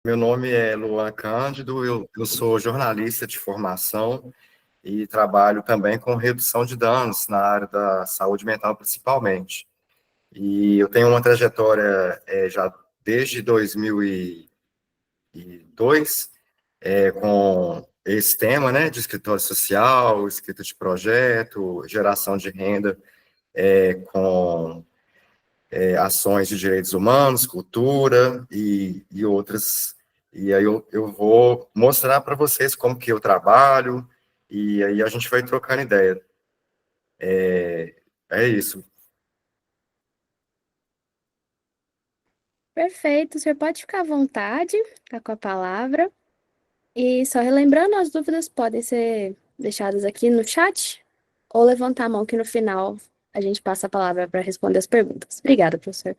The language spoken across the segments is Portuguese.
Meu nome é Luan Cândido, eu sou jornalista de formação e trabalho também com redução de danos na área da saúde mental, principalmente. E eu tenho uma trajetória já desde 2002 com esse tema, né, de escritório social, escrita de projeto, geração de renda com ações de direitos humanos, cultura e outras. E aí eu vou mostrar para vocês como que eu trabalho, e aí a gente vai trocando ideia. É isso. Perfeito, o senhor pode ficar à vontade, tá com a palavra. E só relembrando, as dúvidas podem ser deixadas aqui no chat ou levantar a mão que no final a gente passa a palavra para responder as perguntas. Obrigada, professor.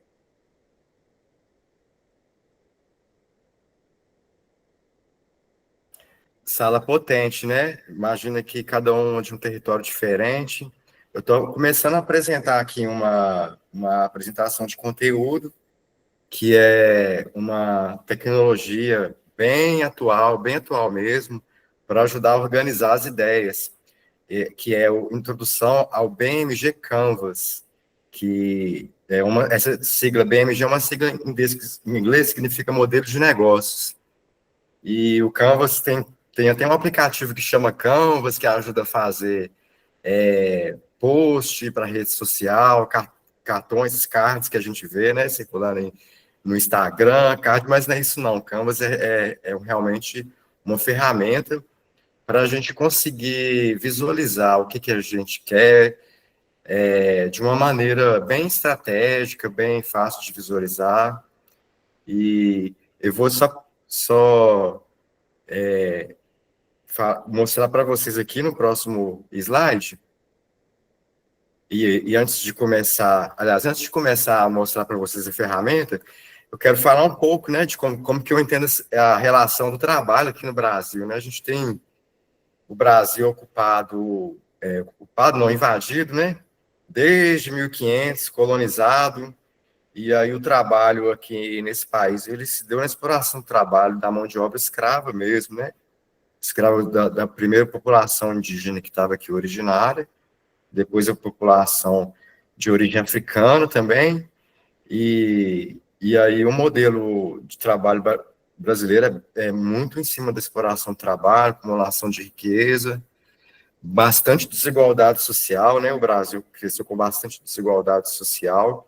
Sala potente, né? Imagina que cada um de um território diferente. Eu estou começando a apresentar aqui uma apresentação de conteúdo, que é uma tecnologia bem atual mesmo, para ajudar a organizar as ideias, que é a introdução ao BMG Canvas, que essa sigla BMG é uma sigla em inglês que significa modelo de negócios. E o Canvas tem até um aplicativo que chama Canvas, que ajuda a fazer post para rede social, cartões, cards que a gente vê, né, circulando no Instagram, card, mas não é isso não. Canvas é realmente uma ferramenta para a gente conseguir visualizar o que a gente quer de uma maneira bem estratégica, bem fácil de visualizar. E eu vou só mostrar para vocês aqui no próximo slide. E antes de começar, aliás, antes de começar a mostrar para vocês a ferramenta, eu quero falar um pouco, né, de como que eu entendo a relação do trabalho aqui no Brasil, né? A gente tem o Brasil ocupado não, invadido, né? Desde 1500, colonizado, e aí o trabalho aqui nesse país, ele se deu na exploração do trabalho da mão de obra escrava mesmo, né? Escrava da primeira população indígena que estava aqui originária, depois a população de origem africana também, e aí o modelo de trabalho brasileiro é muito em cima da exploração do trabalho, acumulação de riqueza, bastante desigualdade social, né? O Brasil cresceu com bastante desigualdade social,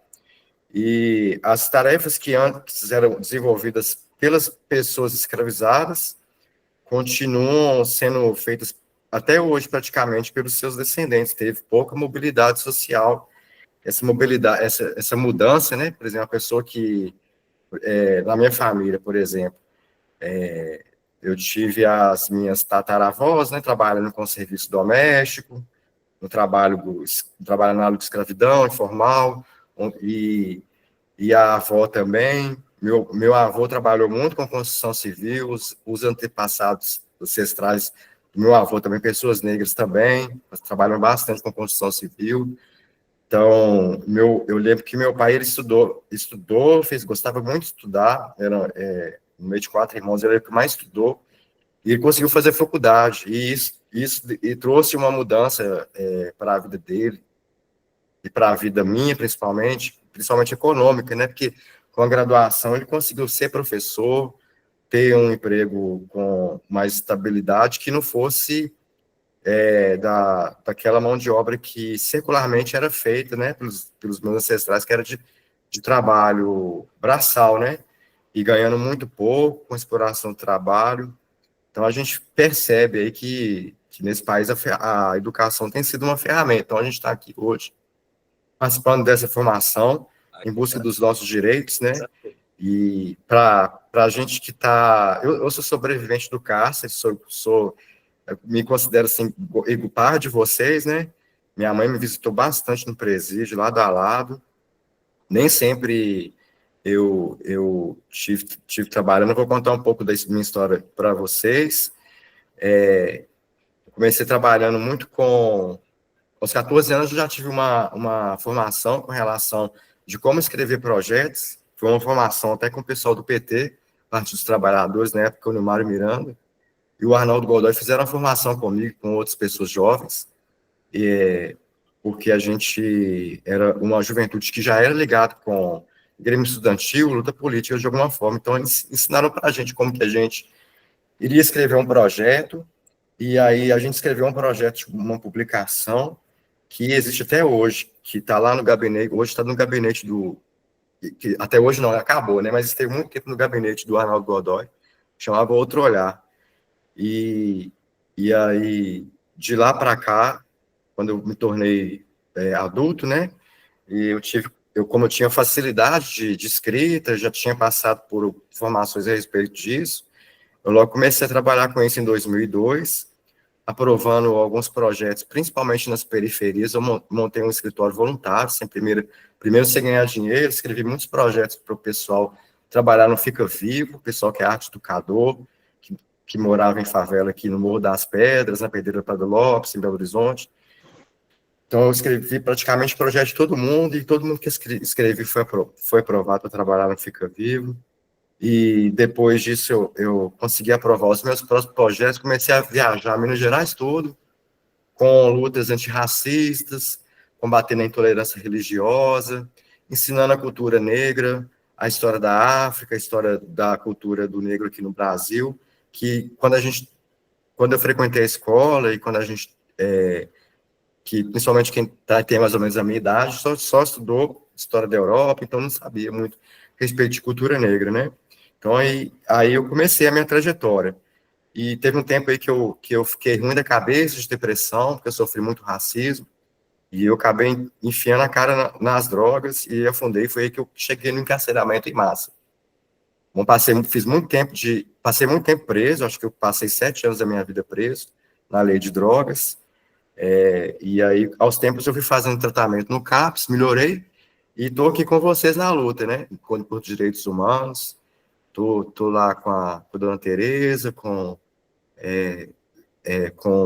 e as tarefas que antes eram desenvolvidas pelas pessoas escravizadas continuam sendo feitas até hoje praticamente pelos seus descendentes. Teve pouca mobilidade social, essa mobilidade, essa mudança, né? Por exemplo, a pessoa que, na minha família, por exemplo, eu tive as minhas tataravós, né, trabalhando com serviço doméstico, no trabalho análogo de escravidão informal, e a avó também. Meu avô trabalhou muito com construção civil, os antepassados ancestrais do meu avô também, pessoas negras também, trabalham bastante com construção civil. Então, eu lembro que meu pai, ele gostava muito de estudar, no meio de quatro irmãos, ele era o que mais estudou, e ele conseguiu fazer faculdade, e isso e trouxe uma mudança para a vida dele, e para a vida minha, principalmente econômica, né? Porque com a graduação ele conseguiu ser professor, ter um emprego com mais estabilidade, que não fosse daquela mão de obra que secularmente era feita, né? Pelos meus ancestrais, que era de trabalho braçal, né? E ganhando muito pouco, com exploração do trabalho. Então, a gente percebe aí que nesse país a educação tem sido uma ferramenta. Então, a gente está aqui hoje participando dessa formação em busca dos nossos direitos, né? E para a gente que está... Eu sou sobrevivente do cárcere, me considero assim, igual par de vocês, né? Minha mãe me visitou bastante no presídio, lado a lado. Nem sempre eu tive trabalhando. Eu vou contar um pouco da minha história para vocês. Comecei trabalhando muito com... Aos 14 anos, eu já tive uma formação com relação de como escrever projetos. Foi uma formação até com o pessoal do PT, Partido dos Trabalhadores, na época, o Nilmário Miranda, e o Arnaldo Godoy fizeram a formação comigo, com outras pessoas jovens, porque a gente era uma juventude que já era ligada com Grêmio Estudantil, luta política de alguma forma. Então, eles ensinaram para a gente como que a gente iria escrever um projeto, e aí a gente escreveu um projeto, uma publicação, que existe até hoje, que está lá no gabinete, hoje está no gabinete que até hoje não, acabou, né? Mas esteve muito tempo no gabinete do Arnaldo Godoy, chamava Outro Olhar. E aí, de lá para cá, quando eu me tornei adulto, né? E como eu tinha facilidade de escrita, já tinha passado por formações a respeito disso, eu logo comecei a trabalhar com isso em 2002, aprovando alguns projetos, principalmente nas periferias. Eu montei um escritório voluntário, sem primeiro sem ganhar dinheiro, escrevi muitos projetos para o pessoal trabalhar no Fica Vivo, o pessoal que é arte educador, que morava em favela aqui no Morro das Pedras, na Pedreira Prado Lopes, em Belo Horizonte. Então, eu escrevi praticamente o projeto de todo mundo, e todo mundo que escrevi foi aprovado para trabalhar no Fica Vivo. E depois disso, eu consegui aprovar os meus próximos projetos, comecei a viajar Minas Gerais todo, com lutas antirracistas, combatendo a intolerância religiosa, ensinando a cultura negra, a história da África, a história da cultura do negro aqui no Brasil, que quando eu frequentei a escola, e quando a gente, que principalmente quem tem mais ou menos a minha idade, só estudou história da Europa, então não sabia muito a respeito de cultura negra, né? Então, aí eu comecei a minha trajetória. E teve um tempo aí que eu fiquei ruim da cabeça, de depressão, porque eu sofri muito racismo, e eu acabei enfiando a cara nas drogas e afundei. Foi aí que eu cheguei no encarceramento em massa. Bom, passei muito tempo preso, acho que eu passei 7 anos da minha vida preso, na lei de drogas. E aí, aos tempos, eu fui fazendo tratamento no CAPS, melhorei, e estou aqui com vocês na luta, né? Por direitos humanos. Tô lá com a dona Tereza, com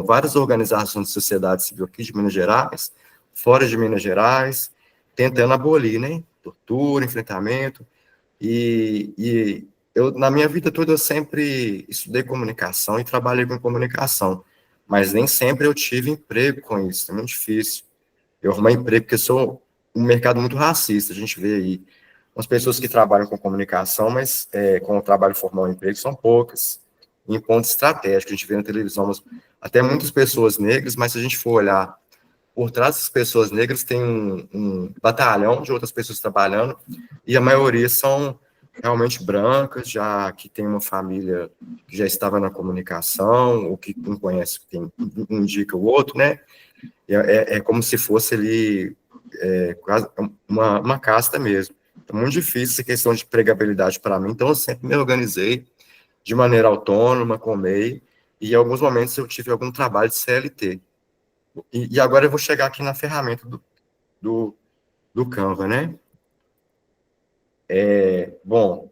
várias organizações de sociedade civil aqui de Minas Gerais, fora de Minas Gerais, tentando abolir, né? Tortura, enfrentamento. E eu, na minha vida toda, eu sempre estudei comunicação e trabalhei com comunicação, mas nem sempre eu tive emprego com isso, é muito difícil. Eu arrumei emprego porque eu sou um mercado muito racista, a gente vê aí as pessoas que trabalham com comunicação, mas com o trabalho formal e emprego são poucas, em pontos estratégicos. A gente vê na televisão até muitas pessoas negras, mas se a gente for olhar por trás das pessoas negras, tem um batalhão de outras pessoas trabalhando, e a maioria são realmente brancas, já que tem uma família que já estava na comunicação, ou que um conhece, um indica o outro, né? É como se fosse ali quase uma casta mesmo. É muito difícil essa questão de empregabilidade para mim, então eu sempre me organizei de maneira autônoma, com MEI, e em alguns momentos eu tive algum trabalho de CLT. E agora eu vou chegar aqui na ferramenta do Canva, né? Bom,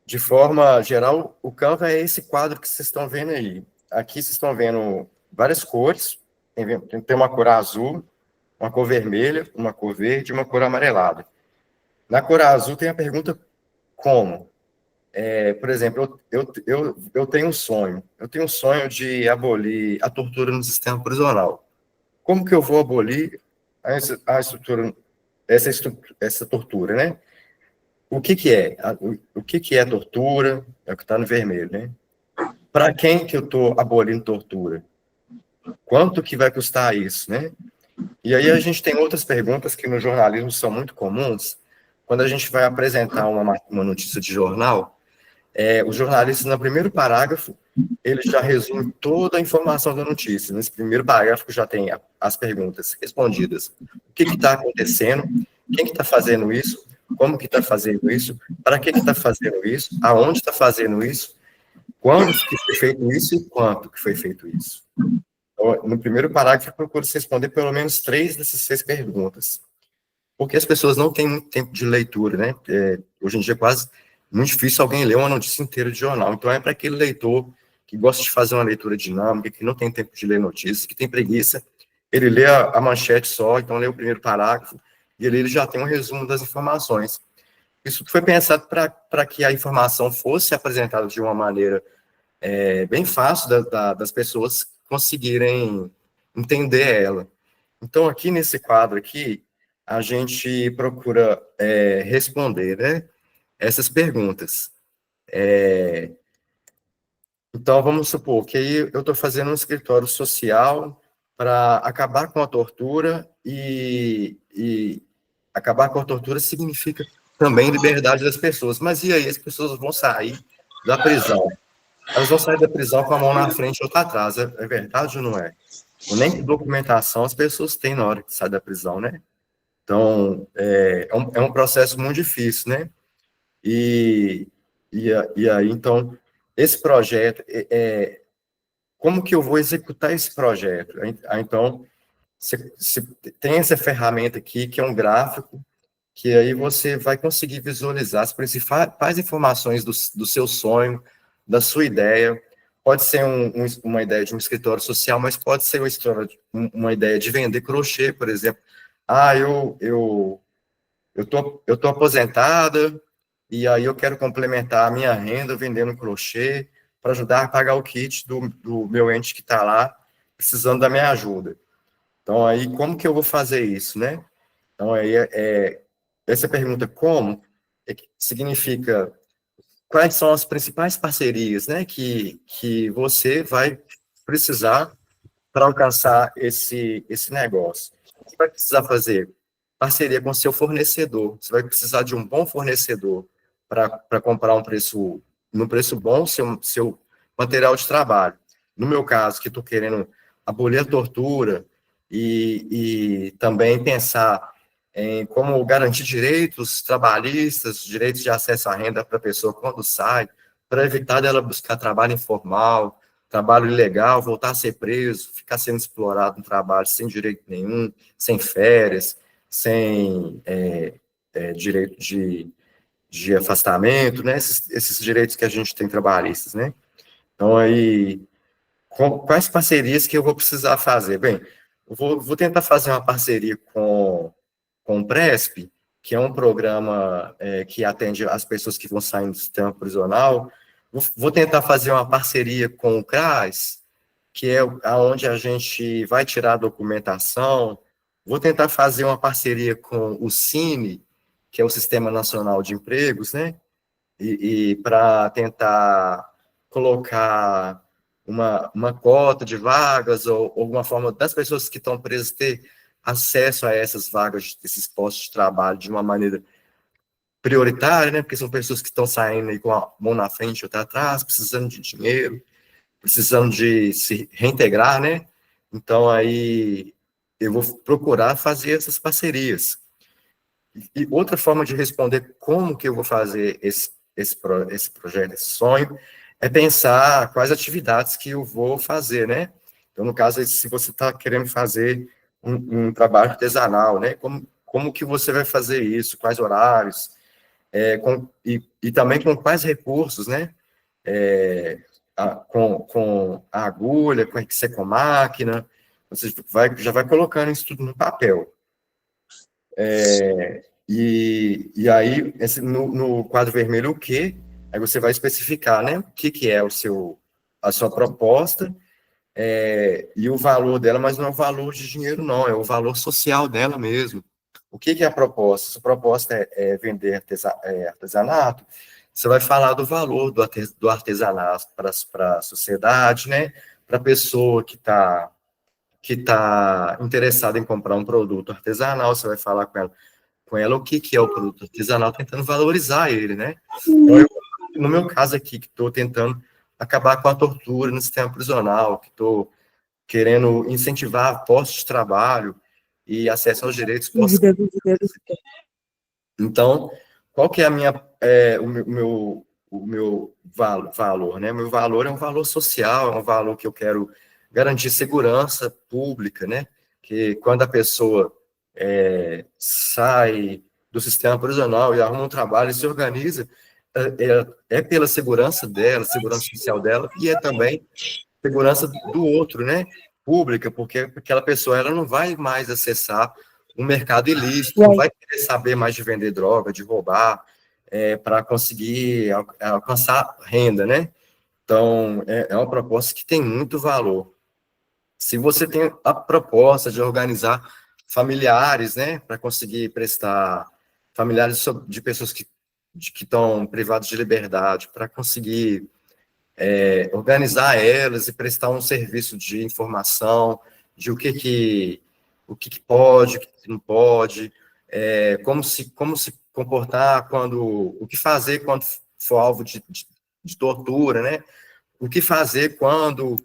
de forma geral, o Canva é esse quadro que vocês estão vendo aí. Aqui vocês estão vendo várias cores, tem uma cor azul, uma cor vermelha, uma cor verde e uma cor amarelada. Na cor azul tem a pergunta como? Por exemplo, eu tenho um sonho. Eu tenho um sonho de abolir a tortura no sistema prisional. Como que eu vou abolir a estrutura, essa tortura, né? O que que é? O que que é tortura? É o que está no vermelho, né? Para quem que eu estou abolindo tortura? Quanto que vai custar isso, né? E aí a gente tem outras perguntas que no jornalismo são muito comuns. Quando a gente vai apresentar uma notícia de jornal, o jornalista, no primeiro parágrafo, ele já resume toda a informação da notícia. Nesse primeiro parágrafo já tem as perguntas respondidas. O que está acontecendo? Quem que está fazendo isso? Como que está fazendo isso? Para que está fazendo isso? Aonde está fazendo isso? Quando que foi feito isso e quanto que foi feito isso? Então, no primeiro parágrafo, eu procuro responder pelo menos 3 dessas 6 perguntas. Porque as pessoas não têm muito tempo de leitura, né? Hoje em dia é quase muito difícil alguém ler uma notícia inteira de jornal. Então, é para aquele leitor que gosta de fazer uma leitura dinâmica, que não tem tempo de ler notícias, que tem preguiça, ele lê a manchete só, então lê o primeiro parágrafo, e ali ele já tem um resumo das informações. isso foi pensado para que a informação fosse apresentada de uma maneira bem fácil das pessoas conseguirem entender ela. Então, aqui nesse quadro aqui, a gente procura responder, né, essas perguntas. Então, vamos supor que aí eu estou fazendo um escritório social para acabar com a tortura e acabar com a tortura significa também liberdade das pessoas. Mas e aí, as pessoas vão sair da prisão? Elas vão sair da prisão com a mão na frente e outra atrás. É verdade ou não é? Nem que documentação as pessoas têm na hora que saem da prisão, né? Então, é um processo muito difícil, né? E, e aí, então, esse projeto, como que eu vou executar esse projeto? Então, você tem essa ferramenta aqui, que é um gráfico, que aí você vai conseguir visualizar as principais informações do seu sonho, da sua ideia. Pode ser uma ideia de um escritório social, mas pode ser uma ideia de vender crochê, por exemplo. Ah, eu tô aposentada e aí eu quero complementar a minha renda vendendo crochê para ajudar a pagar o kit do meu ente que está lá precisando da minha ajuda. Então, aí, como que eu vou fazer isso, né? Então, aí, essa pergunta, como, significa quais são as principais parcerias, né, que você vai precisar para alcançar esse negócio. Você vai precisar fazer parceria com seu fornecedor, você vai precisar de um bom fornecedor para comprar no preço bom seu material de trabalho. No meu caso, que estou querendo abolir a tortura e também pensar em como garantir direitos trabalhistas, direitos de acesso à renda para a pessoa quando sai, para evitar dela buscar trabalho informal, trabalho ilegal, voltar a ser preso, ficar sendo explorado no trabalho sem direito nenhum, sem férias, sem direito de afastamento, né? Esses direitos que a gente tem trabalhistas, né? Então, aí, quais parcerias que eu vou precisar fazer? Bem, eu vou tentar fazer uma parceria com o Presp, que é um programa que atende as pessoas que vão saindo do sistema prisional. Vou tentar fazer uma parceria com o CRAS, que é onde a gente vai tirar a documentação. Vou tentar fazer uma parceria com o Cine, que é o Sistema Nacional de Empregos, né? E para tentar colocar uma cota de vagas ou alguma forma das pessoas que estão presas ter acesso a essas vagas, esses postos de trabalho de uma maneira prioritária, né? Porque são pessoas que estão saindo aí com a mão na frente e outra atrás, precisando de dinheiro, precisando de se reintegrar, né? Então, aí, eu vou procurar fazer essas parcerias. E outra forma de responder como que eu vou fazer esse projeto, esse sonho, é pensar quais atividades que eu vou fazer, né? Então, no caso, se você está querendo fazer um trabalho artesanal, né? Como que você vai fazer isso? Quais horários? E também com quais recursos, né? Com a agulha, com a máquina, você já vai colocando isso tudo no papel. E aí, no quadro vermelho, o quê? Aí você vai especificar, né? O que é a sua proposta, e o valor dela, mas não é o valor de dinheiro, não, é o valor social dela mesmo. O que é a proposta? Se a proposta é vender artesanato, você vai falar do valor do artesanato para a sociedade, né? Para a pessoa que tá interessada em comprar um produto artesanal, você vai falar com ela o que é o produto artesanal, tentando valorizar ele, né? Então, no meu caso aqui, que estou tentando acabar com a tortura no sistema prisional, que estou querendo incentivar postos de trabalho e acesso aos direitos. Então, qual que é o meu valor, né? O meu valor é um valor social, é um valor que eu quero garantir segurança pública, né? Que quando a pessoa sai do sistema prisional e arruma um trabalho e se organiza, é pela segurança dela, segurança social dela, e é também segurança do outro, né? Pública, porque aquela pessoa ela não vai mais acessar um mercado ilícito, não vai querer saber mais de vender droga, de roubar, para conseguir alcançar renda, né? Então, é uma proposta que tem muito valor. Se você tem a proposta de organizar familiares, né, para conseguir prestar familiares de pessoas que estão privadas de liberdade, para conseguir organizar elas e prestar um serviço de informação de o que pode, o que não pode, como se comportar o que fazer quando for alvo de tortura, né? O que fazer quando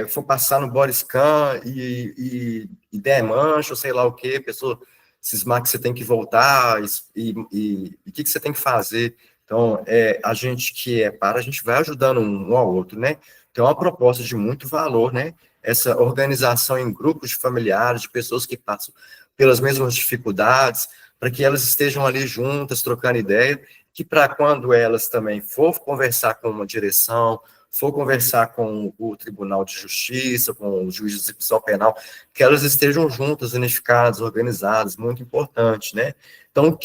for passar no body scan e der mancha, ou sei lá o que, a pessoa cismar que você tem que voltar, e o que você tem que fazer. Então, a gente que a gente vai ajudando um ao outro, né? Então, é uma proposta de muito valor, né? Essa organização em grupos de familiares, de pessoas que passam pelas mesmas dificuldades, para que elas estejam ali juntas, trocando ideia, que para quando elas também for conversar com uma direção, for conversar com o Tribunal de Justiça, com o juiz de execução penal, que elas estejam juntas, unificadas, organizadas, muito importante, né? Então,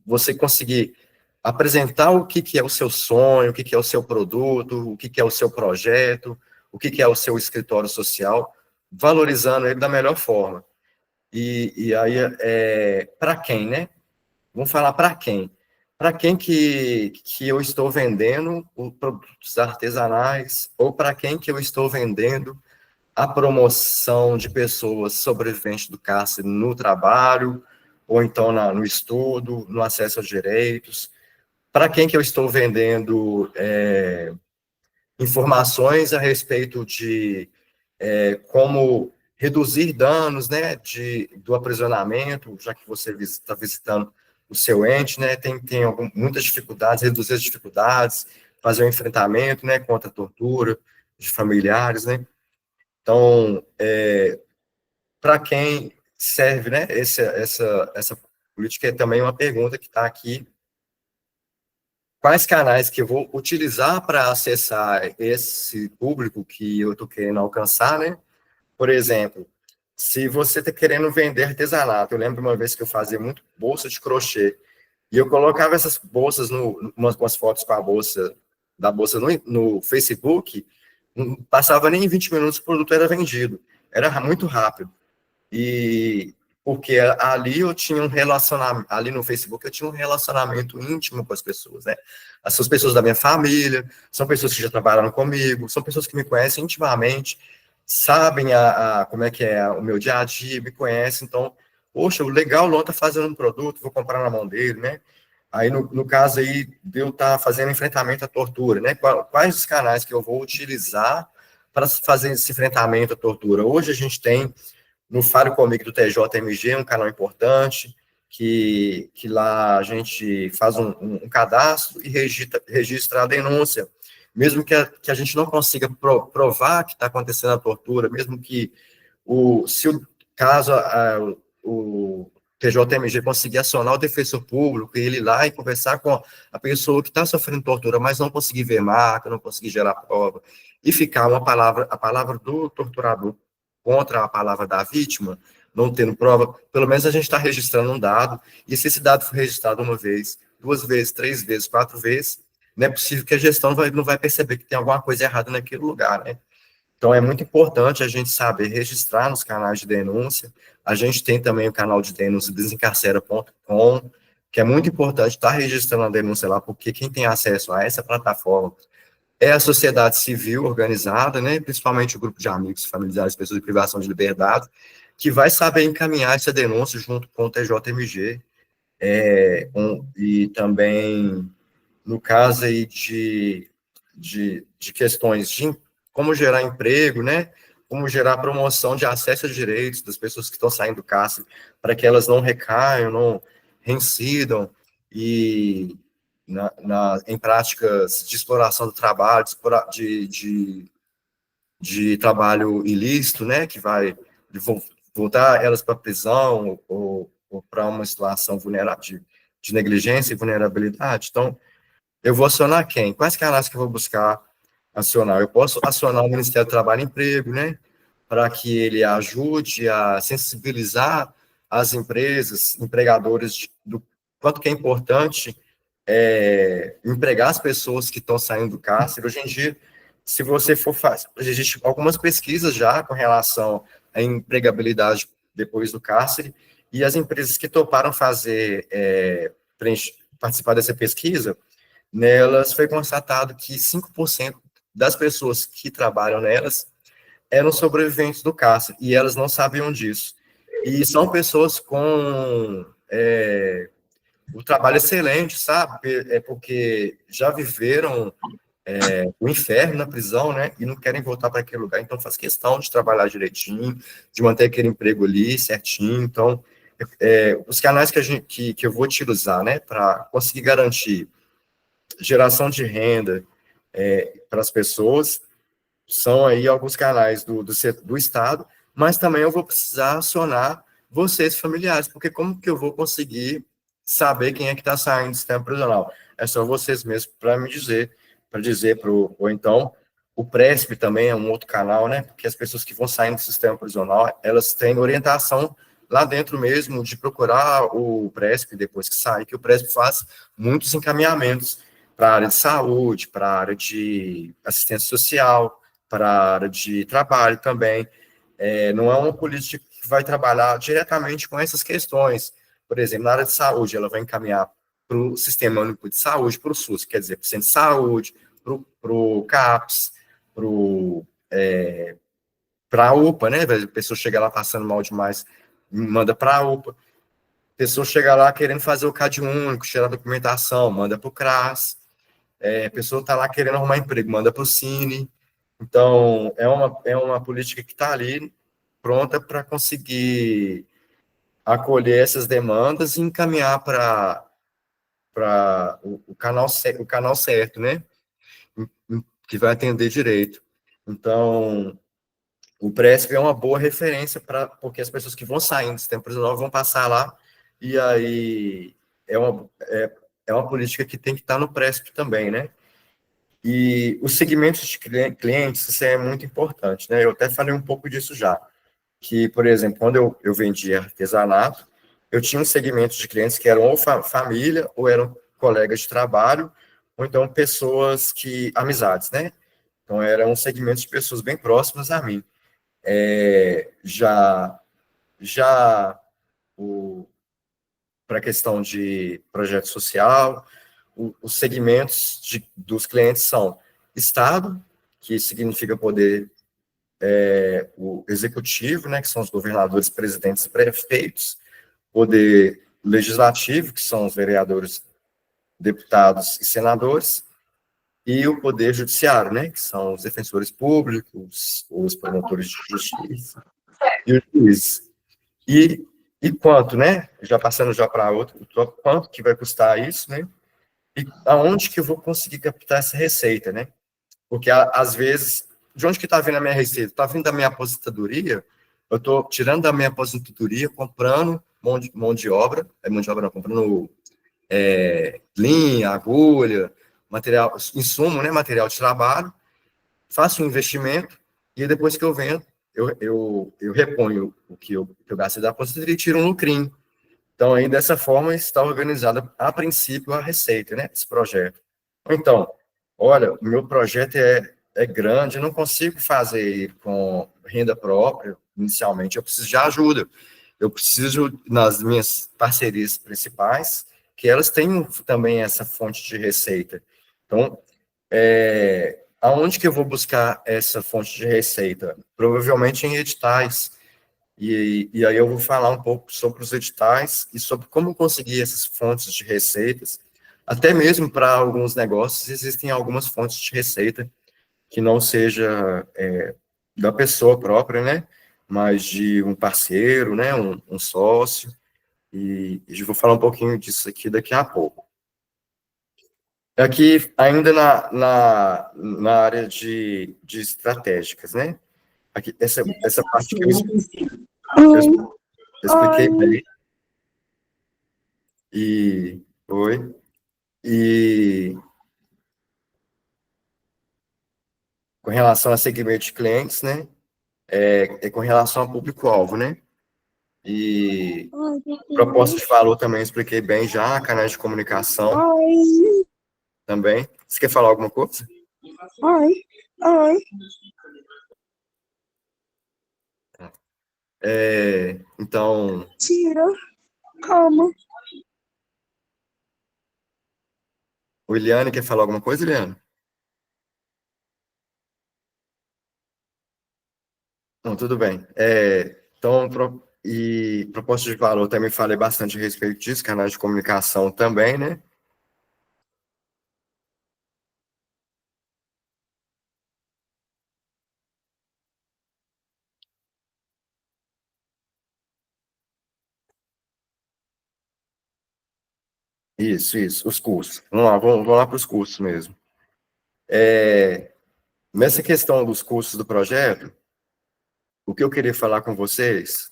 você conseguir apresentar o que é o seu sonho, o que é o seu produto, o que é o seu projeto, o que é o seu escritório social, valorizando ele da melhor forma. E aí, para quem, né? Vamos falar para quem? Para quem que eu estou vendendo os produtos artesanais, ou para quem que eu estou vendendo a promoção de pessoas sobreviventes do cárcere no trabalho, ou então no estudo, no acesso aos direitos. Para quem que eu estou vendendo informações a respeito de como reduzir danos, né, do aprisionamento, já que você está visitando o seu ente, né, tem muitas dificuldades, reduzir as dificuldades, fazer o enfrentamento, né, contra a tortura de familiares, né. Então, para quem serve, né, essa política é também uma pergunta que está aqui. Quais canais que eu vou utilizar para acessar esse público que eu estou querendo alcançar, né? Por exemplo, se você está querendo vender artesanato, eu lembro uma vez que eu fazia muito bolsa de crochê, e eu colocava essas bolsas, umas fotos com a bolsa, da bolsa no Facebook, não passava nem 20 minutos, o produto era vendido. Era muito rápido. E porque ali eu tinha um relacionamento, ali no Facebook eu tinha um relacionamento íntimo com as pessoas, né? As pessoas da minha família, são pessoas que já trabalharam comigo, são pessoas que me conhecem intimamente, sabem como é que é o meu dia a dia, me conhecem, então, poxa, o legal, o Lon tá fazendo um produto, vou comprar na mão dele, né? Aí, no caso aí, de eu estar fazendo enfrentamento à tortura, né? Quais os canais que eu vou utilizar para fazer esse enfrentamento à tortura? Hoje a gente tem no Fale Comigo do TJMG, um canal importante, que lá a gente faz um cadastro e registra a denúncia. Mesmo que a gente não consiga provar que está acontecendo a tortura, mesmo que se o caso o TJMG conseguir acionar o defensor público e ele ir lá e conversar com a pessoa que está sofrendo tortura, mas não conseguir ver marca, não conseguir gerar prova, e ficar a palavra do torturador contra a palavra da vítima, não tendo prova, pelo menos a gente está registrando um dado, e se esse dado for registrado uma vez, duas vezes, três vezes, quatro vezes, não é possível que a gestão não vai perceber que tem alguma coisa errada naquele lugar, né? Então, é muito importante a gente saber registrar nos canais de denúncia. A gente tem também o canal de denúncia desencarcera.com, que é muito importante estar registrando a denúncia lá, porque quem tem acesso a essa plataforma é a sociedade civil organizada, né, principalmente o grupo de amigos, familiares, pessoas de privação de liberdade, que vai saber encaminhar essa denúncia junto com o TJMG, e também, no caso aí de questões de como gerar emprego, né, como gerar promoção de acesso a direitos das pessoas que estão saindo do cárcere, para que elas não recaiam, não reincidam, e em práticas de exploração do trabalho, de trabalho ilícito, né, que vai voltar elas para a prisão ou para uma situação de negligência e vulnerabilidade. Então, eu vou acionar quem? Quais canais que eu vou buscar acionar? Eu posso acionar o Ministério do Trabalho e Emprego, né, para que ele ajude a sensibilizar as empresas, empregadores quanto que é importante empregar as pessoas que estão saindo do cárcere. Hoje em dia, se você for fazer, existem algumas pesquisas já com relação à empregabilidade depois do cárcere, e as empresas que toparam fazer, participar dessa pesquisa, nelas foi constatado que 5% das pessoas que trabalham nelas eram sobreviventes do cárcere, e elas não sabiam disso. E são pessoas com o trabalho excelente, sabe? É porque já viveram o inferno na prisão, né? E não querem voltar para aquele lugar, então faz questão de trabalhar direitinho, de manter aquele emprego ali certinho. Então, os canais que eu vou utilizar, né, para conseguir garantir geração de renda para as pessoas, são aí alguns canais do Estado, mas também eu vou precisar acionar vocês, familiares, porque como que eu vou conseguir saber quem é que está saindo do sistema prisional? É só vocês mesmos para dizer ou então, o Presp também é um outro canal, né? Porque as pessoas que vão saindo do sistema prisional, elas têm orientação lá dentro mesmo de procurar o Presp depois que sai, que o Presp faz muitos encaminhamentos para a área de saúde, para a área de assistência social, para a área de trabalho também. Não é uma política que vai trabalhar diretamente com essas questões. Por exemplo, na área de saúde, ela vai encaminhar para o Sistema Único de Saúde, para o SUS, quer dizer, para o Centro de Saúde, para o CAPS, para a UPA, né? A pessoa chega lá passando mal demais, manda para a UPA. A pessoa chega lá querendo fazer o CAD único, tirar a documentação, manda para o CRAS. A pessoa está lá querendo arrumar emprego, manda para o Cine. Então, é uma política que está ali pronta para conseguir acolher essas demandas e encaminhar para o canal certo, né? Que vai atender direito. Então, o Presp é uma boa referência porque as pessoas que vão saindo do sistema prisional vão passar lá, e aí é uma política que tem que estar no Presp também, né? E os segmentos de clientes, isso é muito importante, né? Eu até falei um pouco disso já, que, por exemplo, quando eu vendia artesanato, eu tinha um segmento de clientes que eram ou família, ou eram colegas de trabalho, ou então amizades, né? Então, era um segmento de pessoas bem próximas a mim. Já para a questão de projeto social, os segmentos dos clientes são Estado, que significa poder o executivo, né, que são os governadores, presidentes e prefeitos, poder legislativo, que são os vereadores, deputados e senadores, e o poder judiciário, né, que são os defensores públicos, os promotores de justiça e os juízes. E quanto, né, já passando já para outro, quanto que vai custar isso, né, e aonde que eu vou conseguir captar essa receita, né? Porque, às vezes, de onde que está vindo a minha receita? Está vindo da minha aposentadoria, eu estou tirando da minha aposentadoria, comprando mão de obra não, comprando linha, agulha, material, insumo, né, material de trabalho, faço um investimento, e depois que eu vendo, eu reponho o que eu gastei da aposentadoria e tiro um lucrinho. Então, aí, dessa forma, está organizada, a princípio, a receita, né, esse projeto. Então, olha, o meu projeto é grande, eu não consigo fazer com renda própria, inicialmente, eu preciso de ajuda. Eu preciso, nas minhas parcerias principais, que elas tenham também essa fonte de receita. Então, aonde que eu vou buscar essa fonte de receita? Provavelmente em editais, e aí eu vou falar um pouco sobre os editais e sobre como conseguir essas fontes de receitas. Até mesmo para alguns negócios existem algumas fontes de receita que não seja da pessoa própria, né? Mas de um parceiro, né? Um sócio. E eu vou falar um pouquinho disso aqui daqui a pouco. Aqui, ainda na área de estratégicas, né? Aqui, essa parte que eu expliquei bem. Oi. E com relação a segmento de clientes, né? Com relação ao público-alvo, né? E Ai, meu proposta de Deus. valor também expliquei bem já, canais de comunicação Ai, também. Você quer falar alguma coisa? ai, ai. Então, Tira. Calma. o Eliane quer falar alguma coisa, Eliane? Não, tudo bem. Então, e proposta de valor também falei bastante a respeito disso, canais de comunicação também, né? Isso, os cursos. Vamos lá para os cursos mesmo. Nessa questão dos cursos do projeto, o que eu queria falar com vocês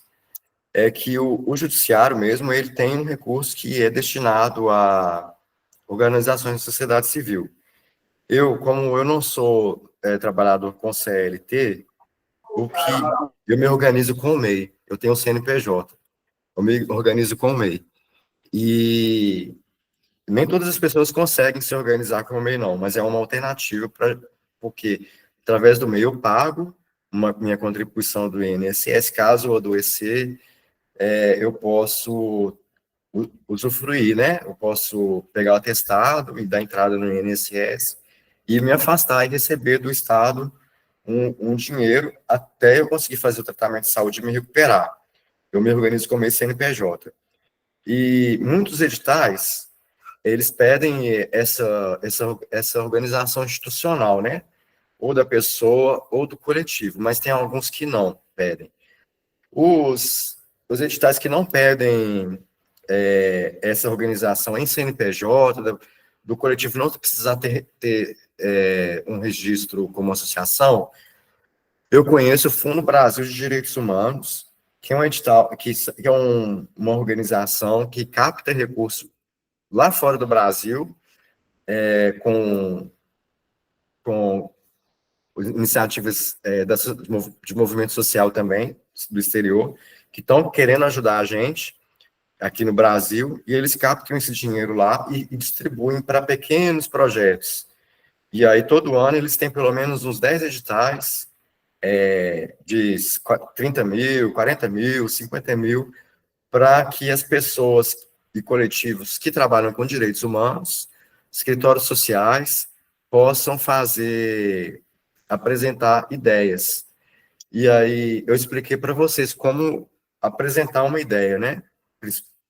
é que o judiciário mesmo, ele tem um recurso que é destinado a organizações de sociedade civil. Como eu não sou trabalhador com CLT, eu me organizo com o MEI, eu tenho o CNPJ, eu me organizo com o MEI. E nem todas as pessoas conseguem se organizar com o MEI, não, mas é uma alternativa, porque através do MEI eu pago minha contribuição do INSS, caso eu adoecer, eu posso usufruir, né? Eu posso pegar o atestado e dar entrada no INSS e me afastar e receber do Estado um dinheiro até eu conseguir fazer o tratamento de saúde e me recuperar. Eu me organizo como esse CNPJ. E muitos editais, eles pedem essa organização institucional, né? Ou da pessoa ou do coletivo, mas tem alguns que não pedem. Os editais que não pedem essa organização em CNPJ, do coletivo não precisar ter um registro como associação, eu conheço o Fundo Brasil de Direitos Humanos, que é um edital, que é uma organização que capta recursos lá fora do Brasil, com iniciativas de movimento social também, do exterior, que estão querendo ajudar a gente aqui no Brasil, e eles captam esse dinheiro lá e distribuem para pequenos projetos. E aí, todo ano, eles têm pelo menos uns 10 editais de 30 mil, 40 mil, 50 mil, para que as pessoas e coletivos que trabalham com direitos humanos, escritórios sociais, possam apresentar ideias. E aí, eu expliquei para vocês como apresentar uma ideia, né?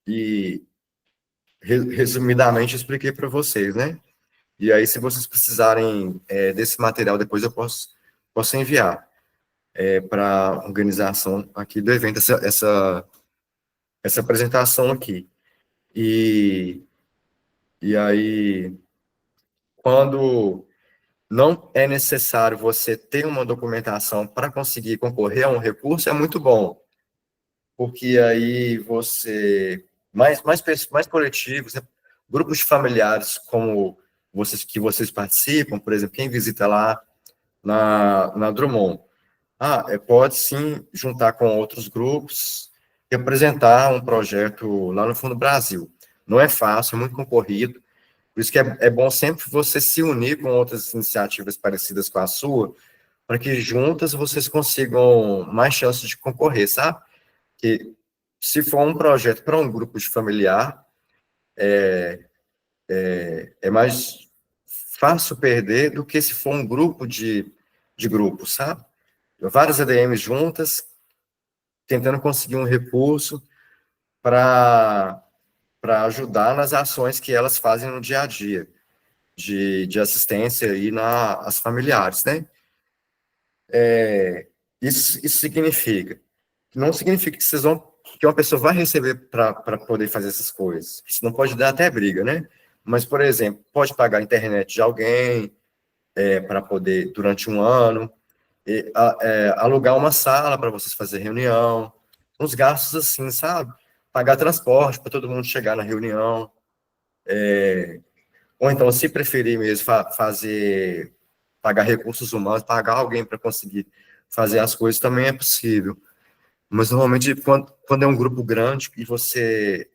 E resumidamente expliquei para vocês, né? E aí, se vocês precisarem desse material, depois eu posso enviar para a organização aqui do evento, essa apresentação aqui. E, e aí, quando não é necessário você ter uma documentação para conseguir concorrer a um recurso, é muito bom, porque aí mais coletivos, né? Grupos de familiares como vocês participam, por exemplo, quem visita lá na Drummond, pode sim juntar com outros grupos e apresentar um projeto lá no Fundo Brasil. Não é fácil, é muito concorrido, por isso que é bom sempre você se unir com outras iniciativas parecidas com a sua, para que juntas vocês consigam mais chances de concorrer, sabe? Que se for um projeto para um grupo de familiar, é mais fácil perder do que se for um grupo de grupos, sabe? Várias ADMs juntas, tentando conseguir um recurso para ajudar nas ações que elas fazem no dia a dia, de assistência aí às familiares, né? Isso significa, não significa que uma pessoa vai receber para poder fazer essas coisas. Isso não pode dar até briga, né? Mas, por exemplo, pode pagar a internet de alguém para poder, durante um ano, alugar uma sala para vocês fazerem reunião, uns gastos assim, sabe? Pagar transporte para todo mundo chegar na reunião, ou então, se preferir mesmo, pagar recursos humanos, pagar alguém para conseguir fazer as coisas também é possível. Mas normalmente, quando é um grupo grande e você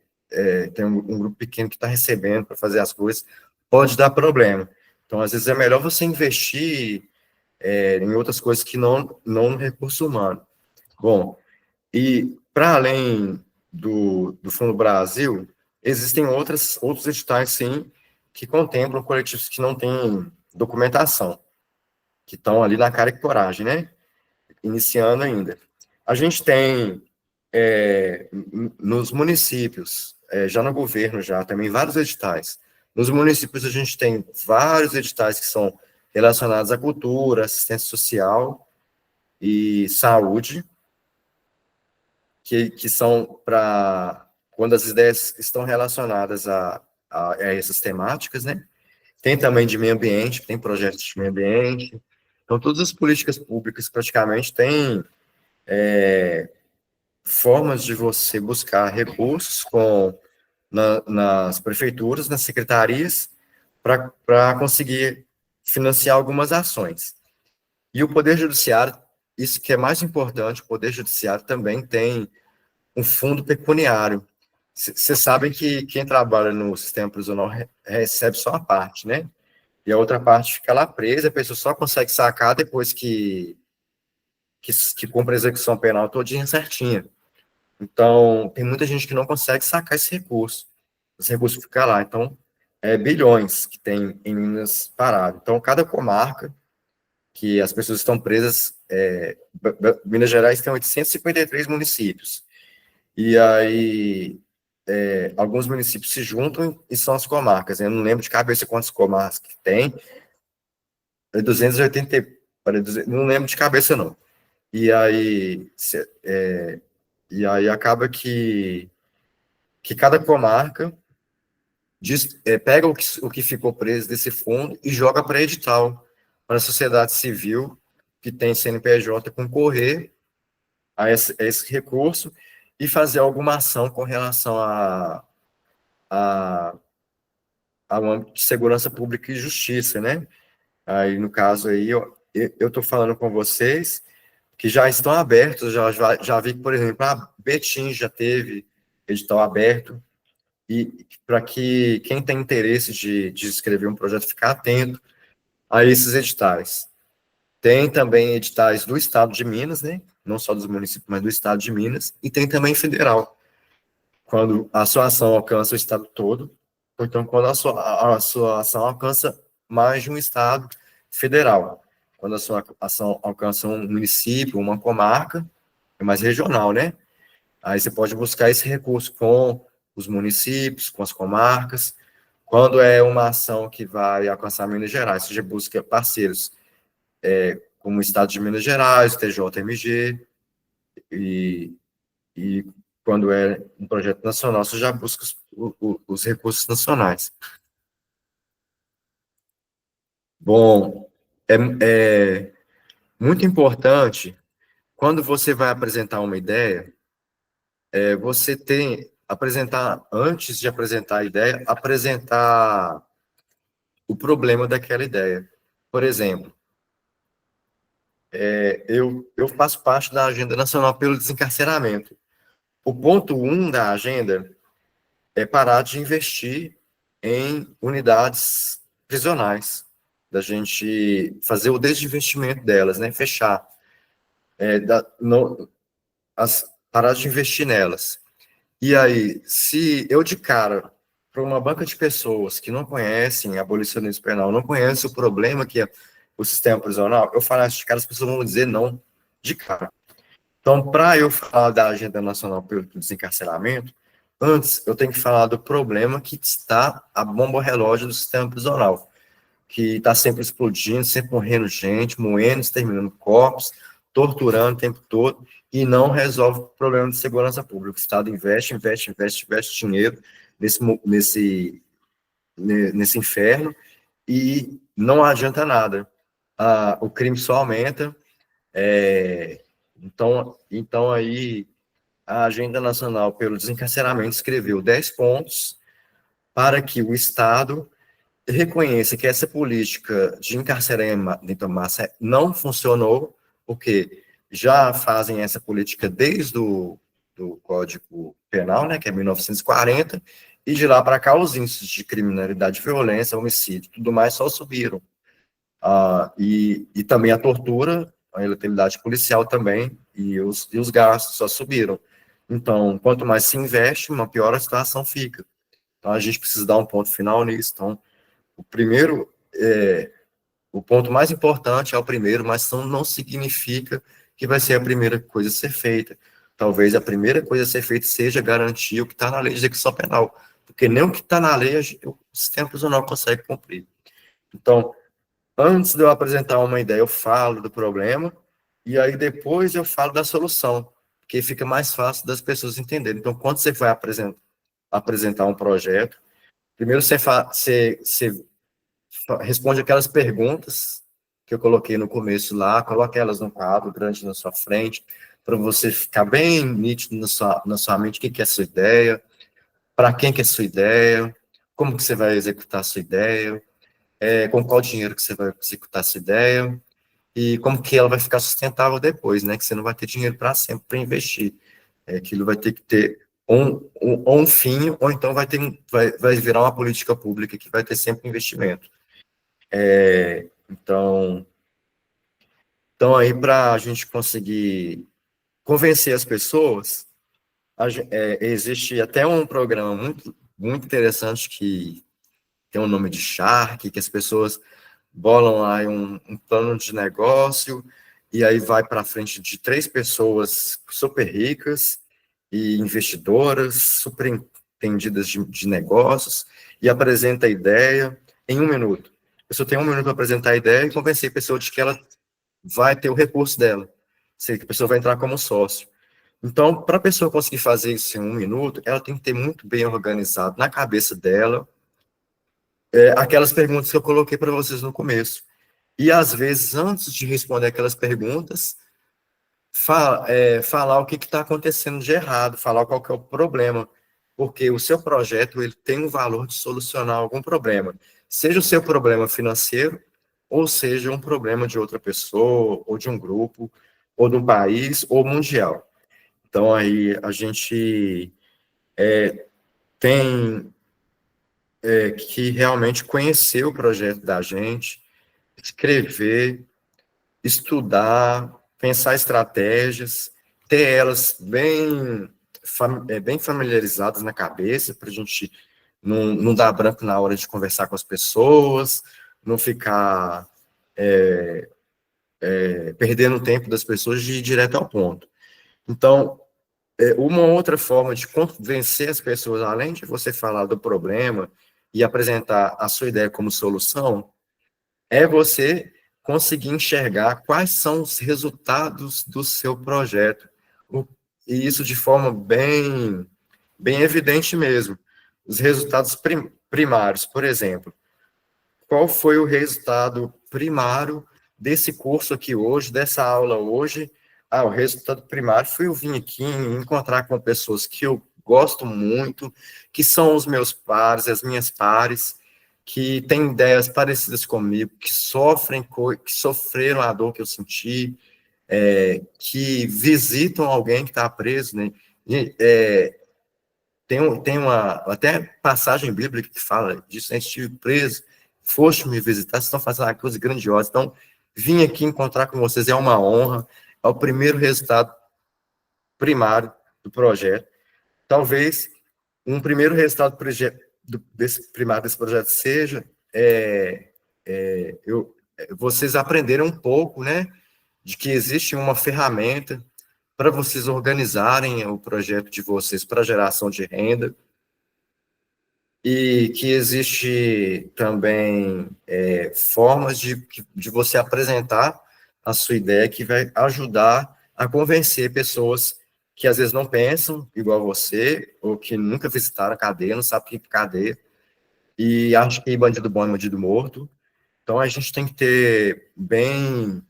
tem um grupo pequeno que está recebendo para fazer as coisas, pode dar problema. Então, às vezes, é melhor você investir em outras coisas que não no recurso humano. Bom, e para além do Fundo Brasil, existem outros editais, sim, que contemplam coletivos que não têm documentação, que estão ali na cara e coragem, né? Iniciando ainda. A gente tem nos municípios, já no governo, já também vários editais. Nos municípios, a gente tem vários editais que são relacionados à cultura, assistência social e saúde, que são para quando as ideias estão relacionadas a essas temáticas, né? Tem também de meio ambiente, tem projetos de meio ambiente. Então, todas as políticas públicas praticamente têm formas de você buscar recursos nas prefeituras, nas secretarias, para conseguir financiar algumas ações. E o Poder Judiciário, isso que é mais importante, o Poder Judiciário também tem um fundo pecuniário. Vocês sabem que quem trabalha no sistema prisional recebe só a parte, né? E a outra parte fica lá presa, a pessoa só consegue sacar depois que cumpre a execução penal todinha certinha. Então, tem muita gente que não consegue sacar esse recurso. Esse recurso fica lá. Então, bilhões que tem em Minas parado. Então, cada comarca que as pessoas estão presas, Minas Gerais tem 853 municípios. E aí, alguns municípios se juntam e são as comarcas. Eu não lembro de cabeça quantas comarcas que tem. 280, não lembro de cabeça, não. E aí, acaba que cada comarca pega o que ficou preso desse fundo e joga para edital, para a sociedade civil que tem CNPJ concorrer a esse recurso e fazer alguma ação com relação ao âmbito de segurança pública e justiça, né? Aí, no caso aí, eu estou falando com vocês que já estão abertos, já vi que, por exemplo, a Betim já teve edital aberto, e para que quem tem interesse de escrever um projeto ficar atento a esses editais. Tem também editais do Estado de Minas, né? Não só dos municípios, mas do Estado de Minas, e tem também federal, quando a sua ação alcança o Estado todo, ou então quando a sua ação alcança mais de um Estado federal. Quando a sua ação alcança um município, uma comarca, é mais regional, né? Aí você pode buscar esse recurso com os municípios, com as comarcas. Quando é uma ação que vai alcançar Minas Gerais, você já busca parceiros, como o Estado de Minas Gerais, o TJMG, e quando é um projeto nacional, você já busca os recursos nacionais. Bom, é muito importante, quando você vai apresentar uma ideia, você apresentar, antes de apresentar a ideia, apresentar o problema daquela ideia. Por exemplo, eu faço parte da Agenda Nacional pelo Desencarceramento. O ponto 1 da agenda é parar de investir em unidades prisionais, da gente fazer o desinvestimento delas, né? Fechar, parar de investir nelas. E aí, se eu de cara, para uma banca de pessoas que não conhecem abolicionismo penal, não conhecem o problema que é o sistema prisional, eu falo, esses caras, as pessoas vão dizer não de cara. Então, para eu falar da Agenda Nacional pelo Desencarceramento, antes eu tenho que falar do problema que está a bomba relógio do sistema prisional, que está sempre explodindo, sempre morrendo gente, moendo, exterminando corpos, torturando o tempo todo, e não resolve o problema de segurança pública. O Estado investe dinheiro nesse inferno, e não adianta nada. O crime só aumenta. Então aí a Agenda Nacional pelo Desencarceramento escreveu 10 pontos para que o Estado reconheça que essa política de encarceramento em massa não funcionou, porque já fazem essa política desde o do Código Penal, né, que é 1940, e de lá para cá os índices de criminalidade, violência, homicídio, tudo mais só subiram. E também a tortura, a ilegalidade policial também, e os gastos só subiram. Então, quanto mais se investe, uma pior a situação fica. Então, a gente precisa dar um ponto final nisso. Então, o primeiro, o ponto mais importante é o primeiro, mas não significa que vai ser a primeira coisa a ser feita. Talvez a primeira coisa a ser feita seja garantir o que está na lei de execução penal, porque nem o que está na lei o sistema prisional consegue cumprir. Então, antes de eu apresentar uma ideia, eu falo do problema, e aí depois eu falo da solução, porque fica mais fácil das pessoas entenderem. Então, quando você vai apresentar um projeto, primeiro você responde aquelas perguntas que eu coloquei no começo lá, coloque elas num quadro grande na sua frente, para você ficar bem nítido na sua mente o que é a sua ideia, para quem que é a sua ideia, como que você vai executar a sua ideia, com qual dinheiro que você vai executar a sua ideia, e como que ela vai ficar sustentável depois, né? Que você não vai ter dinheiro para sempre para investir. Aquilo vai ter que ter ou um fim, ou então vai virar uma política pública que vai ter sempre investimento. Então aí para a gente conseguir convencer as pessoas, existe até um programa muito interessante que tem o nome de Shark, que as pessoas bolam lá um plano de negócio, e aí vai para frente de 3 pessoas super ricas e investidoras, super entendidas de negócios, e apresenta a ideia em 1 minuto. A pessoa tem 1 minuto para apresentar a ideia e convencer a pessoa de que ela vai ter o recurso dela, que a pessoa vai entrar como sócio. Então, para a pessoa conseguir fazer isso em 1 minuto, ela tem que ter muito bem organizado na cabeça dela aquelas perguntas que eu coloquei para vocês no começo. E, às vezes, antes de responder aquelas perguntas, falar o que está acontecendo de errado, falar qual que é o problema, porque o seu projeto ele tem um valor de solucionar algum problema, seja o seu problema financeiro, ou seja um problema de outra pessoa, ou de um grupo, ou de um país, ou mundial. Então, aí, a gente tem que realmente conhecer o projeto da gente, escrever, estudar, pensar estratégias, ter elas bem familiarizadas na cabeça, para a gente não dar branco na hora de conversar com as pessoas, não ficar perdendo o tempo das pessoas de ir direto ao ponto. Então, uma outra forma de convencer as pessoas, além de você falar do problema e apresentar a sua ideia como solução, é você conseguir enxergar quais são os resultados do seu projeto. E isso de forma bem evidente mesmo. Os resultados primários, por exemplo. Qual foi o resultado primário desse curso aqui hoje, dessa aula hoje? O resultado primário foi eu vir aqui encontrar com pessoas que eu gosto muito, que são os meus pares, as minhas pares, que têm ideias parecidas comigo, que sofreram a dor que eu senti, que visitam alguém que está preso, né? Tem uma até passagem bíblica que fala disso, né? Estive preso, foste me visitar, vocês estão fazendo uma coisa grandiosa. Então, vim aqui encontrar com vocês, é uma honra, é o primeiro resultado primário do projeto. Talvez um primeiro resultado primário desse projeto seja vocês aprenderam um pouco, né, de que existe uma ferramenta para vocês organizarem o projeto de vocês para geração de renda, e que existe também formas de você apresentar a sua ideia que vai ajudar a convencer pessoas que às vezes não pensam igual você, ou que nunca visitaram a cadeia, não sabem o que é cadeia, e acham que bandido bom é bandido morto. Então, a gente tem que ter bem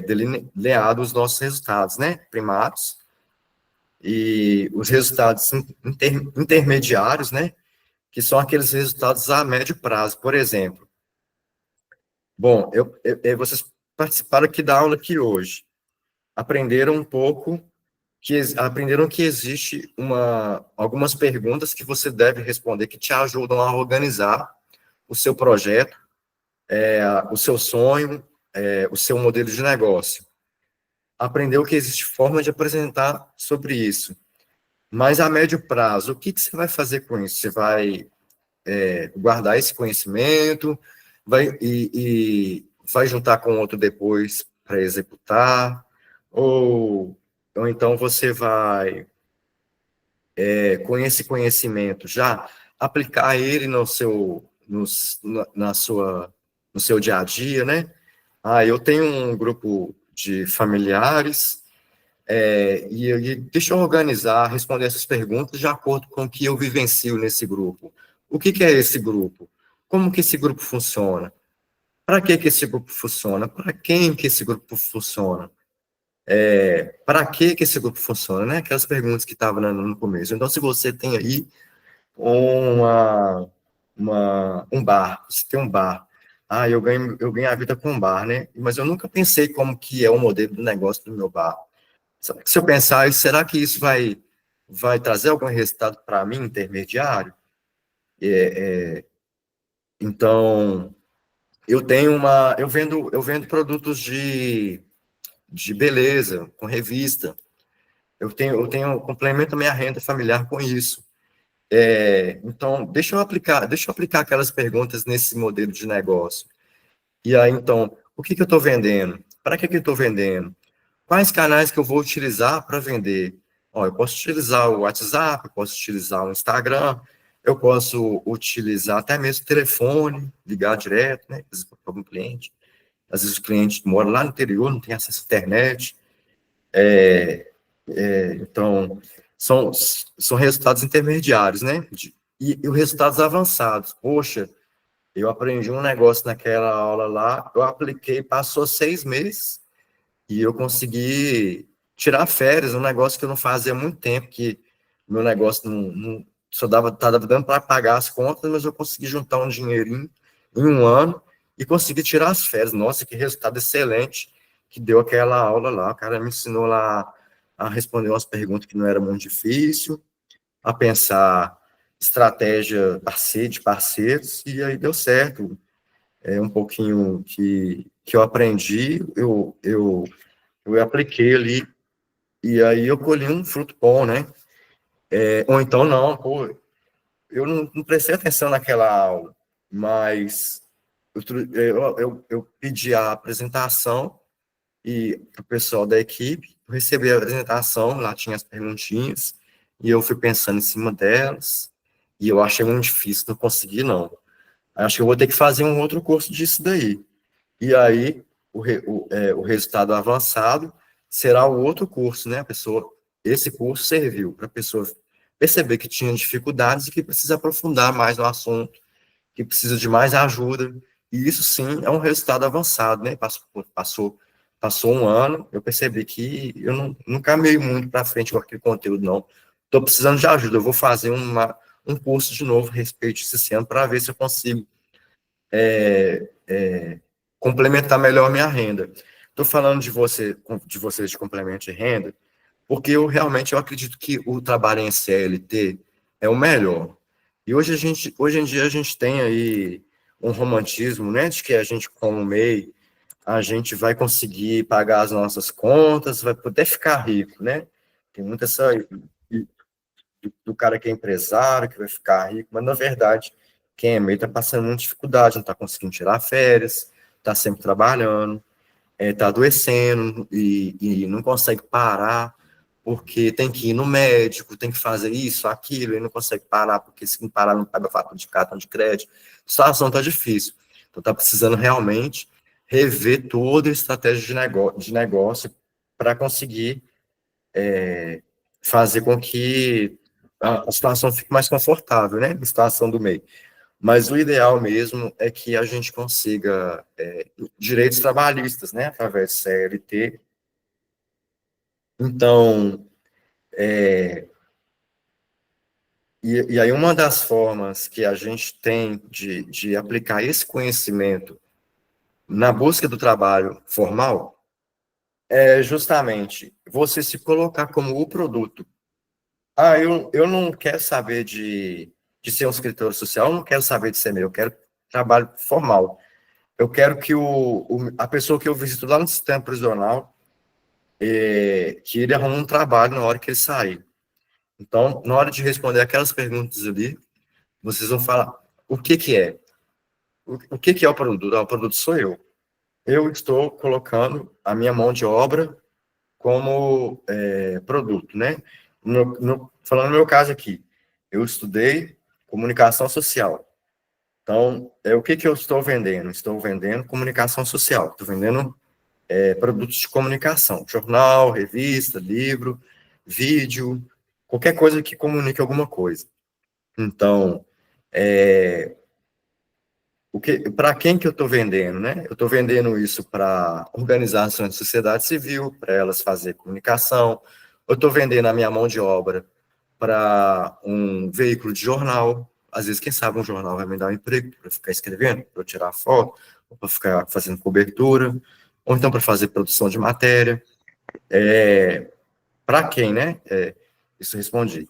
delineados os nossos resultados, né, primários, e os resultados intermediários, né, que são aqueles resultados a médio prazo. Por exemplo, bom, vocês participaram aqui da aula aqui hoje. aprenderam um pouco, aprenderam que existe algumas perguntas que você deve responder que te ajudam a organizar o seu projeto, o seu sonho, o seu modelo de negócio. Aprendeu que existe forma de apresentar sobre isso. Mas a médio prazo, o que você vai fazer com isso? Você vai guardar esse conhecimento, vai juntar com outro depois para executar, ou então você vai, com esse conhecimento, já aplicar ele no seu dia a dia, né? Eu tenho um grupo de familiares, e deixa eu organizar, responder essas perguntas de acordo com o que eu vivencio nesse grupo. O que é esse grupo? Como que esse grupo funciona? Para que esse grupo funciona? Para quem que esse grupo funciona? Para que esse grupo funciona? Né? Aquelas perguntas que estavam no começo. Então, se você tem aí um bar, você tem um bar, eu ganho a vida com um bar, né? Mas eu nunca pensei como que é o modelo do negócio do meu bar. Se eu pensar, será que isso vai trazer algum resultado para mim, intermediário? Então, eu vendo produtos de beleza, com revista. Eu complemento a minha renda familiar com isso. Então, deixa eu aplicar aquelas perguntas nesse modelo de negócio. E aí, então, o que eu estou vendendo? Para que eu estou vendendo? Quais canais que eu vou utilizar para vender? Eu posso utilizar o WhatsApp, eu posso utilizar o Instagram, eu posso utilizar até mesmo o telefone, ligar direto, né, para algum cliente. Às vezes o cliente mora lá no interior, não tem acesso à internet. Então, são resultados intermediários, né? E os resultados avançados. Poxa, eu aprendi um negócio naquela aula lá, eu apliquei, passou 6 meses, e eu consegui tirar férias, um negócio que eu não fazia há muito tempo, que meu negócio só estava dando para pagar as contas, mas eu consegui juntar um dinheirinho em um ano e consegui tirar as férias. Nossa, que resultado excelente que deu aquela aula lá. O cara me ensinou lá a responder umas perguntas que não era muito difícil, a pensar estratégia de parceiros, e aí deu certo. Um pouquinho que eu aprendi, eu apliquei ali, e aí eu colhi um fruto bom, né? Ou então não, pô, eu não prestei atenção naquela aula, mas eu pedi a apresentação e para o pessoal da equipe, eu recebi a apresentação, lá tinha as perguntinhas, e eu fui pensando em cima delas, e eu achei muito difícil, não consegui, não. Acho que eu vou ter que fazer um outro curso disso daí. E aí, o resultado avançado será o outro curso, né? Esse curso serviu para a pessoa perceber que tinha dificuldades e que precisa aprofundar mais no assunto, que precisa de mais ajuda. E isso, sim, é um resultado avançado, né? Passou um ano, eu percebi que eu não caminhei muito para frente com aquele conteúdo, não. Estou precisando de ajuda, eu vou fazer um curso de novo a respeito disso esse ano para ver se eu consigo complementar melhor a minha renda. Estou falando de vocês de complemento de renda, porque eu acredito que o trabalho em CLT é o melhor. E hoje em dia a gente tem aí um romantismo, né, de que a gente, como MEI, a gente vai conseguir pagar as nossas contas, vai poder ficar rico, né? Tem muita essa do cara que é empresário, que vai ficar rico, mas na verdade, quem é MEI está passando muita dificuldade, não está conseguindo tirar férias, está sempre trabalhando, está adoecendo e não consegue parar, porque tem que ir no médico, tem que fazer isso, aquilo, e não consegue parar, porque se não parar, não paga fatura de cartão de crédito. A situação está difícil. Então, está precisando realmente rever toda a estratégia de negócio para conseguir fazer com que a situação fique mais confortável, né? A situação do MEI. Mas o ideal mesmo é que a gente consiga direitos trabalhistas, né? Através do CLT. Então, e aí uma das formas que a gente tem de aplicar esse conhecimento na busca do trabalho formal é justamente você se colocar como o produto. Ah, eu não quero saber de ser um escritor social, eu não quero saber de ser meu, eu quero trabalho formal. Eu quero que a pessoa que eu visito lá no sistema prisional, que ele arrume um trabalho na hora que ele sair. Então, na hora de responder aquelas perguntas ali, vocês vão falar o que que é. O que que é o produto? Ah, o produto sou eu. Eu estou colocando a minha mão de obra como produto, né? Falando no meu caso aqui, eu estudei comunicação social. Então, o que que eu estou vendendo? Estou vendendo comunicação social. Estou vendendo produtos de comunicação, jornal, revista, livro, vídeo, qualquer coisa que comunique alguma coisa. Então, para quem que eu estou vendendo, né? Eu estou vendendo isso para organizações de sociedade civil, para elas fazer comunicação. Eu estou vendendo a minha mão de obra para um veículo de jornal. Às vezes, quem sabe um jornal vai me dar um emprego para ficar escrevendo, para eu tirar foto, para ficar fazendo cobertura, ou então para fazer produção de matéria. Para quem, né? Isso eu respondi.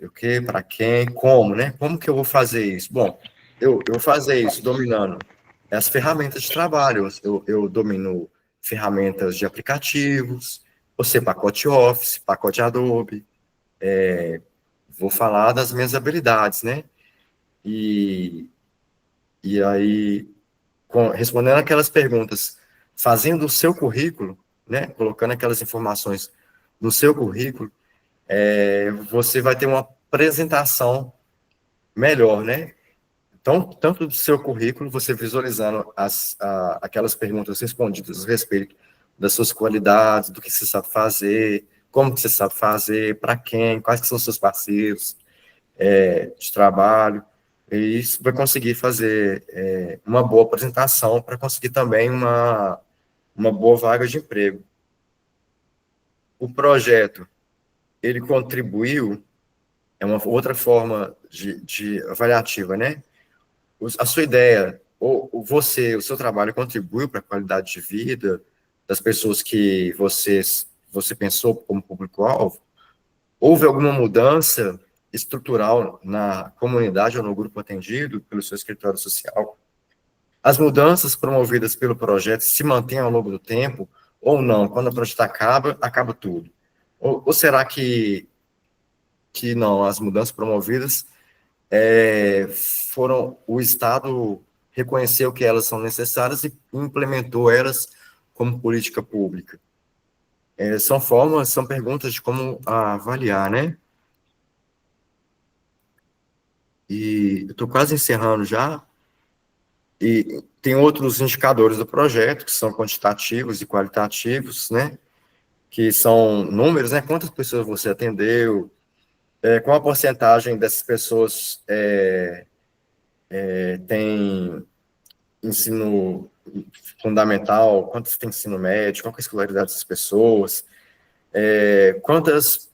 O que, para quem, como, né? Como que eu vou fazer isso? Bom, eu vou fazer isso dominando as ferramentas de trabalho. Eu domino ferramentas de aplicativos, você pacote Office, pacote Adobe. Vou falar das minhas habilidades, né? E, e aí, respondendo aquelas perguntas, fazendo o seu currículo, né? Colocando aquelas informações no seu currículo, você vai ter uma apresentação melhor, né? Então, tanto do seu currículo, você visualizando aquelas perguntas respondidas a respeito das suas qualidades, do que você sabe fazer, como que você sabe fazer, para quem, quais que são os seus parceiros de trabalho, e isso vai conseguir fazer uma boa apresentação para conseguir também uma boa vaga de emprego. O projeto, ele contribuiu, é uma outra forma de avaliativa, né? A sua ideia, ou você, o seu trabalho contribuiu para a qualidade de vida das pessoas que você pensou como público-alvo? Houve alguma mudança estrutural na comunidade ou no grupo atendido pelo seu escritório social? As mudanças promovidas pelo projeto se mantêm ao longo do tempo ou não? Quando o projeto acaba, acaba tudo? Ou será que não, as mudanças promovidas foram, o Estado reconheceu que elas são necessárias e implementou elas como política pública. São perguntas de como avaliar, né? E eu estou quase encerrando já, e tem outros indicadores do projeto, que são quantitativos e qualitativos, né? Que são números, né? Quantas pessoas você atendeu, qual a porcentagem dessas pessoas tem ensino fundamental, quantas tem ensino médio, qual é a escolaridade dessas pessoas, quantas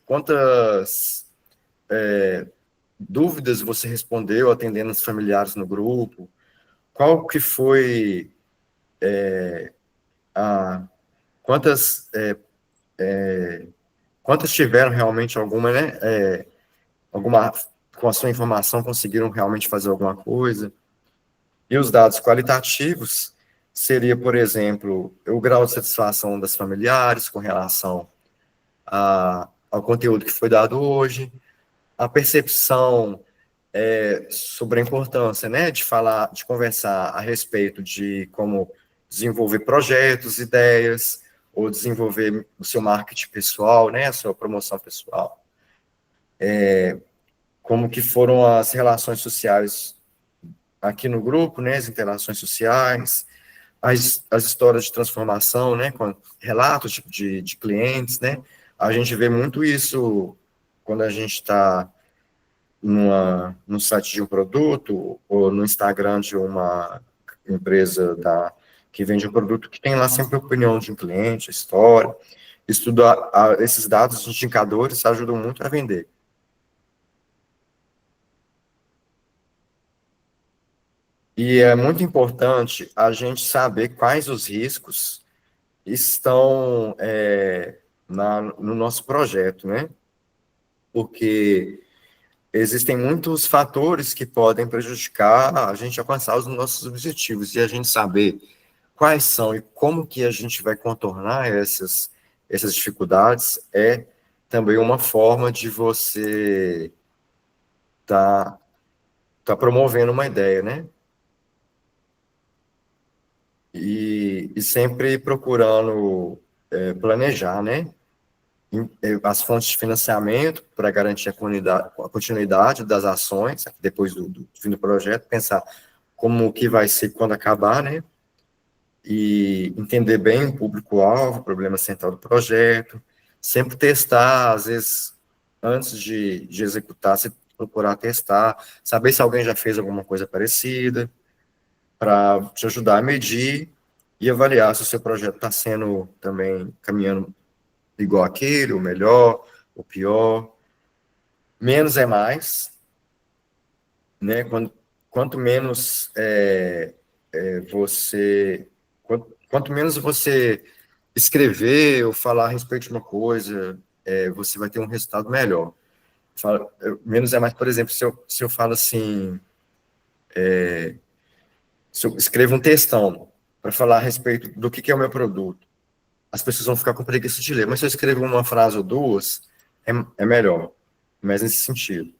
dúvidas você respondeu atendendo os familiares no grupo, qual que foi a quantas quantas tiveram realmente alguma, né, alguma com a sua informação conseguiram realmente fazer alguma coisa. E os dados qualitativos seria, por exemplo, o grau de satisfação das familiares com relação ao conteúdo que foi dado hoje, a percepção sobre a importância, né, de falar, de conversar a respeito de como desenvolver projetos, ideias, ou desenvolver o seu marketing pessoal, né, a sua promoção pessoal. Como que foram as relações sociais aqui no grupo, né, as interações sociais, as histórias de transformação, né, com relatos de clientes, né, a gente vê muito isso quando a gente está no site de um produto ou no Instagram de uma empresa que vende um produto que tem lá sempre a opinião de um cliente, a história. Esses dados, os indicadores, ajudam muito a vender. E é muito importante a gente saber quais os riscos estão no nosso projeto, né? Porque existem muitos fatores que podem prejudicar a gente alcançar os nossos objetivos, e a gente saber quais são e como que a gente vai contornar essas dificuldades é também uma forma de você tá promovendo uma ideia, né? E sempre procurando planejar, né? As fontes de financiamento para garantir a continuidade das ações depois do fim do projeto, pensar como que vai ser quando acabar, né? E entender bem o público-alvo, o problema central do projeto, sempre testar, às vezes, antes de executar, você procurar testar, saber se alguém já fez alguma coisa parecida, para te ajudar a medir e avaliar se o seu projeto está sendo também caminhando igual aquele, o melhor, o pior. Menos é mais, né? Quanto menos quanto menos você escrever ou falar a respeito de uma coisa, você vai ter um resultado melhor. Menos é mais, por exemplo, se eu falo assim, se eu escrevo um textão para falar a respeito do que é o meu produto, as pessoas vão ficar com preguiça de ler, mas se eu escrevo uma frase ou duas, é melhor, mais nesse sentido.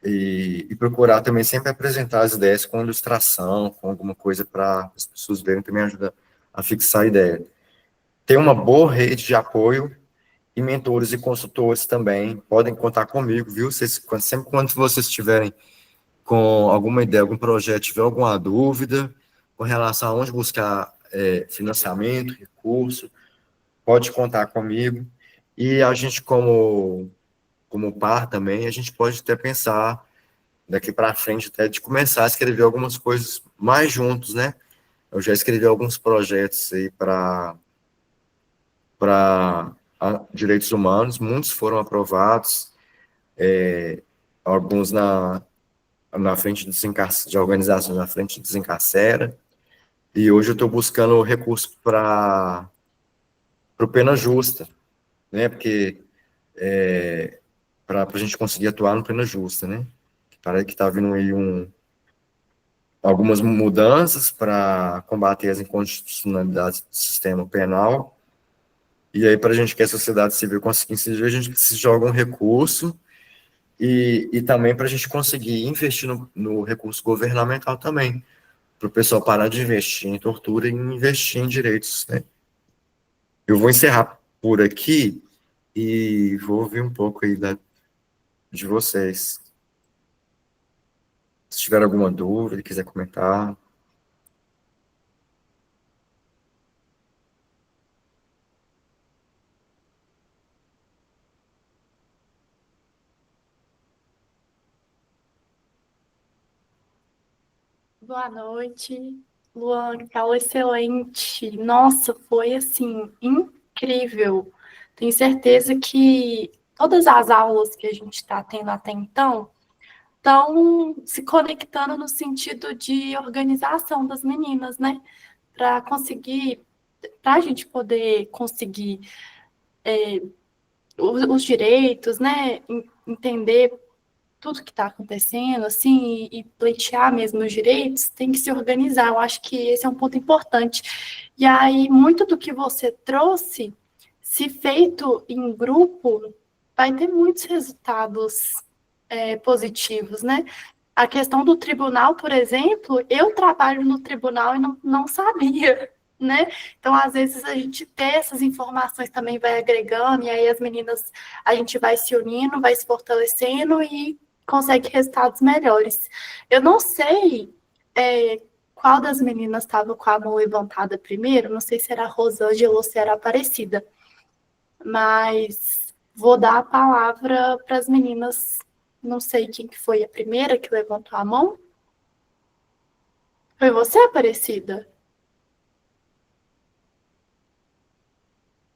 E procurar também sempre apresentar as ideias com ilustração, com alguma coisa para as pessoas verem, também ajuda a fixar a ideia. Ter uma boa rede de apoio e mentores e consultores também podem contar comigo, viu? Sempre quando vocês estiverem com alguma ideia, algum projeto, tiver alguma dúvida com relação a onde buscar financiamento, recurso, pode contar comigo. E a gente, como par também, a gente pode até pensar daqui para frente até de começar a escrever algumas coisas mais juntos, né? Eu já escrevi alguns projetos aí para direitos humanos, muitos foram aprovados, alguns na frente de organizações na frente de Desencarcera, e hoje eu estou buscando recurso para o Pena Justa, né? Porque para a gente conseguir atuar no Pena Justa, né? Parece que está vindo aí algumas mudanças para combater as inconstitucionalidades do sistema penal. E aí, para a gente que a sociedade civil consiga incidir, a gente precisa de algum recurso e também para a gente conseguir investir no recurso governamental também, para o pessoal parar de investir em tortura e investir em direitos, né? Eu vou encerrar por aqui e vou ouvir um pouco aí de vocês. Se tiver alguma dúvida, quiser comentar. Boa noite, Luan, que aula excelente. Nossa, foi assim, incrível. Tenho certeza que todas as aulas que a gente está tendo até então estão se conectando no sentido de organização das meninas, né? Para a gente poder conseguir os direitos, né? Entender tudo que está acontecendo, assim, e pleitear mesmo os direitos, tem que se organizar. Eu acho que esse é um ponto importante. E aí, muito do que você trouxe, se feito em grupo, vai ter muitos resultados positivos, né? A questão do tribunal, por exemplo, eu trabalho no tribunal e não sabia, né? Então, às vezes, a gente ter essas informações também vai agregando, e aí as meninas, a gente vai se unindo, vai se fortalecendo e consegue resultados melhores. Eu não sei qual das meninas estava com a mão levantada primeiro, não sei se era a Rosângela ou se era a Aparecida, mas vou dar a palavra para as meninas. Não sei quem que foi a primeira que levantou a mão. Foi você, Aparecida?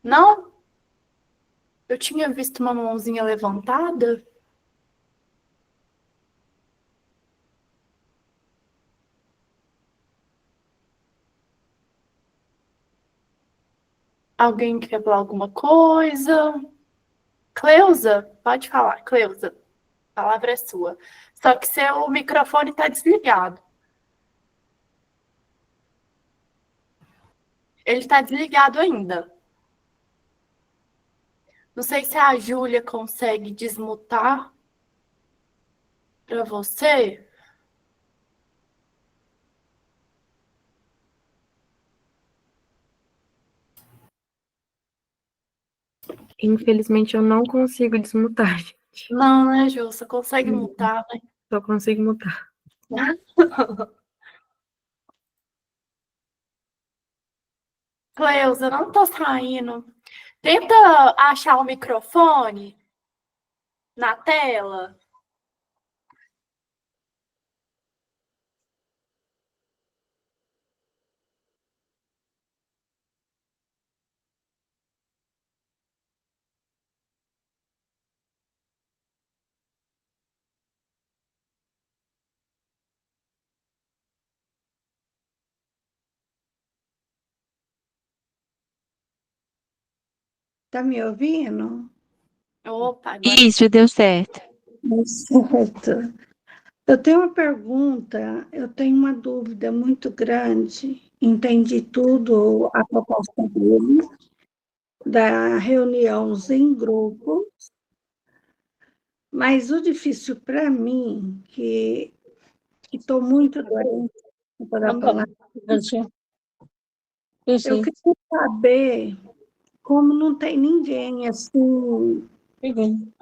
Não? Eu tinha visto uma mãozinha levantada. Alguém quer falar alguma coisa? Cleusa, pode falar, Cleusa. A palavra é sua. Só que seu microfone está desligado. Ele está desligado ainda. Não sei se a Júlia consegue desmutar para você. Infelizmente, eu não consigo desmutar, gente. Não, né, Ju? Você consegue mutar, né? Só consigo mutar. Cleusa, não tô saindo. Tenta achar o microfone na tela. Tá me ouvindo? Opa, agora Isso, deu certo. Certo. Eu tenho uma pergunta, eu tenho uma dúvida muito grande. Entendi tudo, a proposta dele, da reunião em grupo, mas o difícil para mim, que estou muito doente, para falar, eu queria saber como não tem ninguém assim, recebendo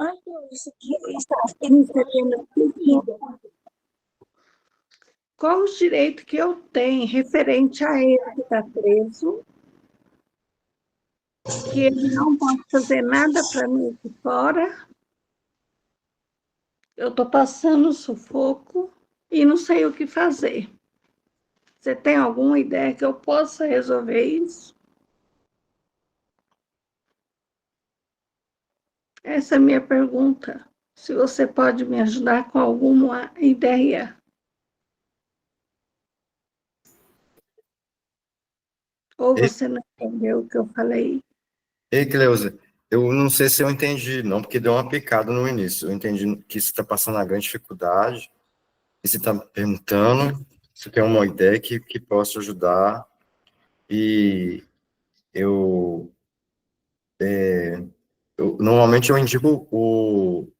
qual o direito que eu tenho referente a ele que está preso, que ele não pode fazer nada para mim aqui fora. Eu estou passando sufoco e não sei o que fazer. Você tem alguma ideia que eu possa resolver isso? Essa é a minha pergunta. Se você pode me ajudar com alguma ideia. Ou Ei, você não entendeu o que eu falei? ei, Cleusa, eu não sei se eu entendi, não, porque deu uma picada no início. Eu entendi que você está passando uma grande dificuldade, e você está me perguntando se tem uma ideia que possa ajudar, e eu, normalmente eu indico o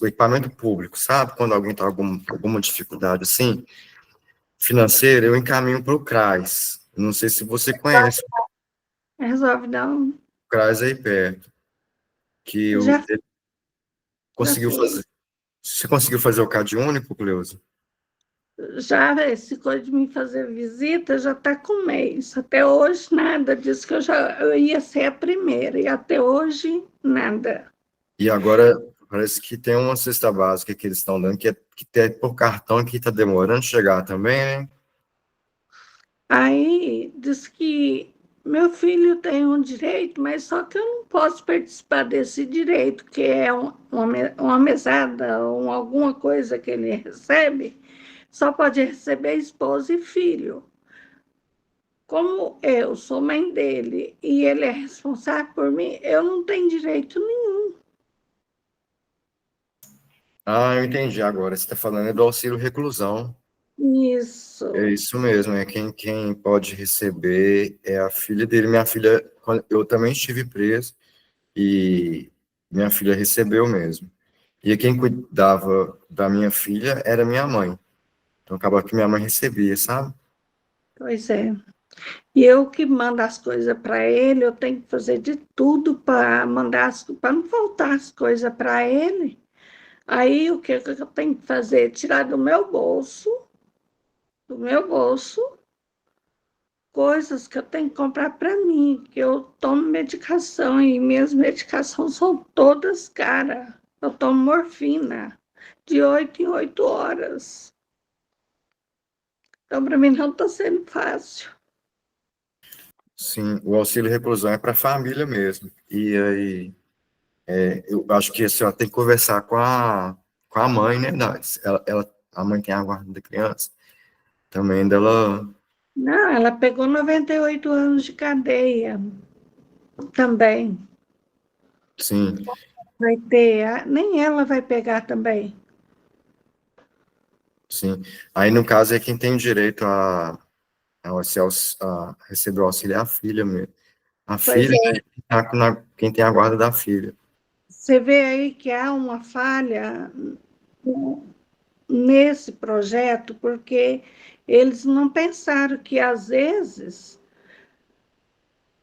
equipamento público, sabe? Quando alguém está com alguma dificuldade assim, financeira, eu encaminho para o CRAS. Não sei se você conhece o Resolve não? CRAS aí perto, que Já, ele já conseguiu fui. fazer. Você conseguiu fazer o CAD único, Cleusa? Já esse coisa de me fazer visita já está com um mês. Até hoje, nada. Disse que eu ia ser a primeira. E até hoje, nada. E agora parece que tem uma cesta básica que eles estão dando, que tem por cartão que está demorando chegar também, né? Aí diz que meu filho tem um direito, mas só que eu não posso participar desse direito, que é uma mesada ou alguma coisa que ele recebe, só pode receber esposa e filho. Como eu sou mãe dele e ele é responsável por mim, eu não tenho direito nenhum. Ah, eu entendi agora. Você está falando é do auxílio reclusão. É Isso. isso mesmo, é quem pode receber é a filha dele. Minha filha, eu também estive preso e minha filha recebeu mesmo. E quem cuidava da minha filha era minha mãe. Então acaba que minha mãe recebia, sabe? Pois é. E eu que mando as coisas para ele, eu tenho que fazer de tudo para mandar para não faltar as coisas para ele. Aí o que eu tenho que fazer? Tirar do meu bolso, coisas que eu tenho que comprar para mim, que eu tomo medicação e minhas medicações são todas caras. Eu tomo morfina de 8 em 8 horas. Então, para mim não está sendo fácil. Sim, o auxílio reclusão é para a família mesmo. E aí, eu acho que a senhora tem que conversar com a mãe, né? A mãe tem a guarda da criança, também dela Não, ela pegou 98 anos de cadeia também. Sim, Vai ter, nem ela vai pegar também. sim. Aí, no caso, é quem tem o direito a receber o auxílio é a filha mesmo. A Pois filha, é, né, quem tem a guarda da filha. você vê aí que há uma falha nesse projeto, porque eles não pensaram que, às vezes,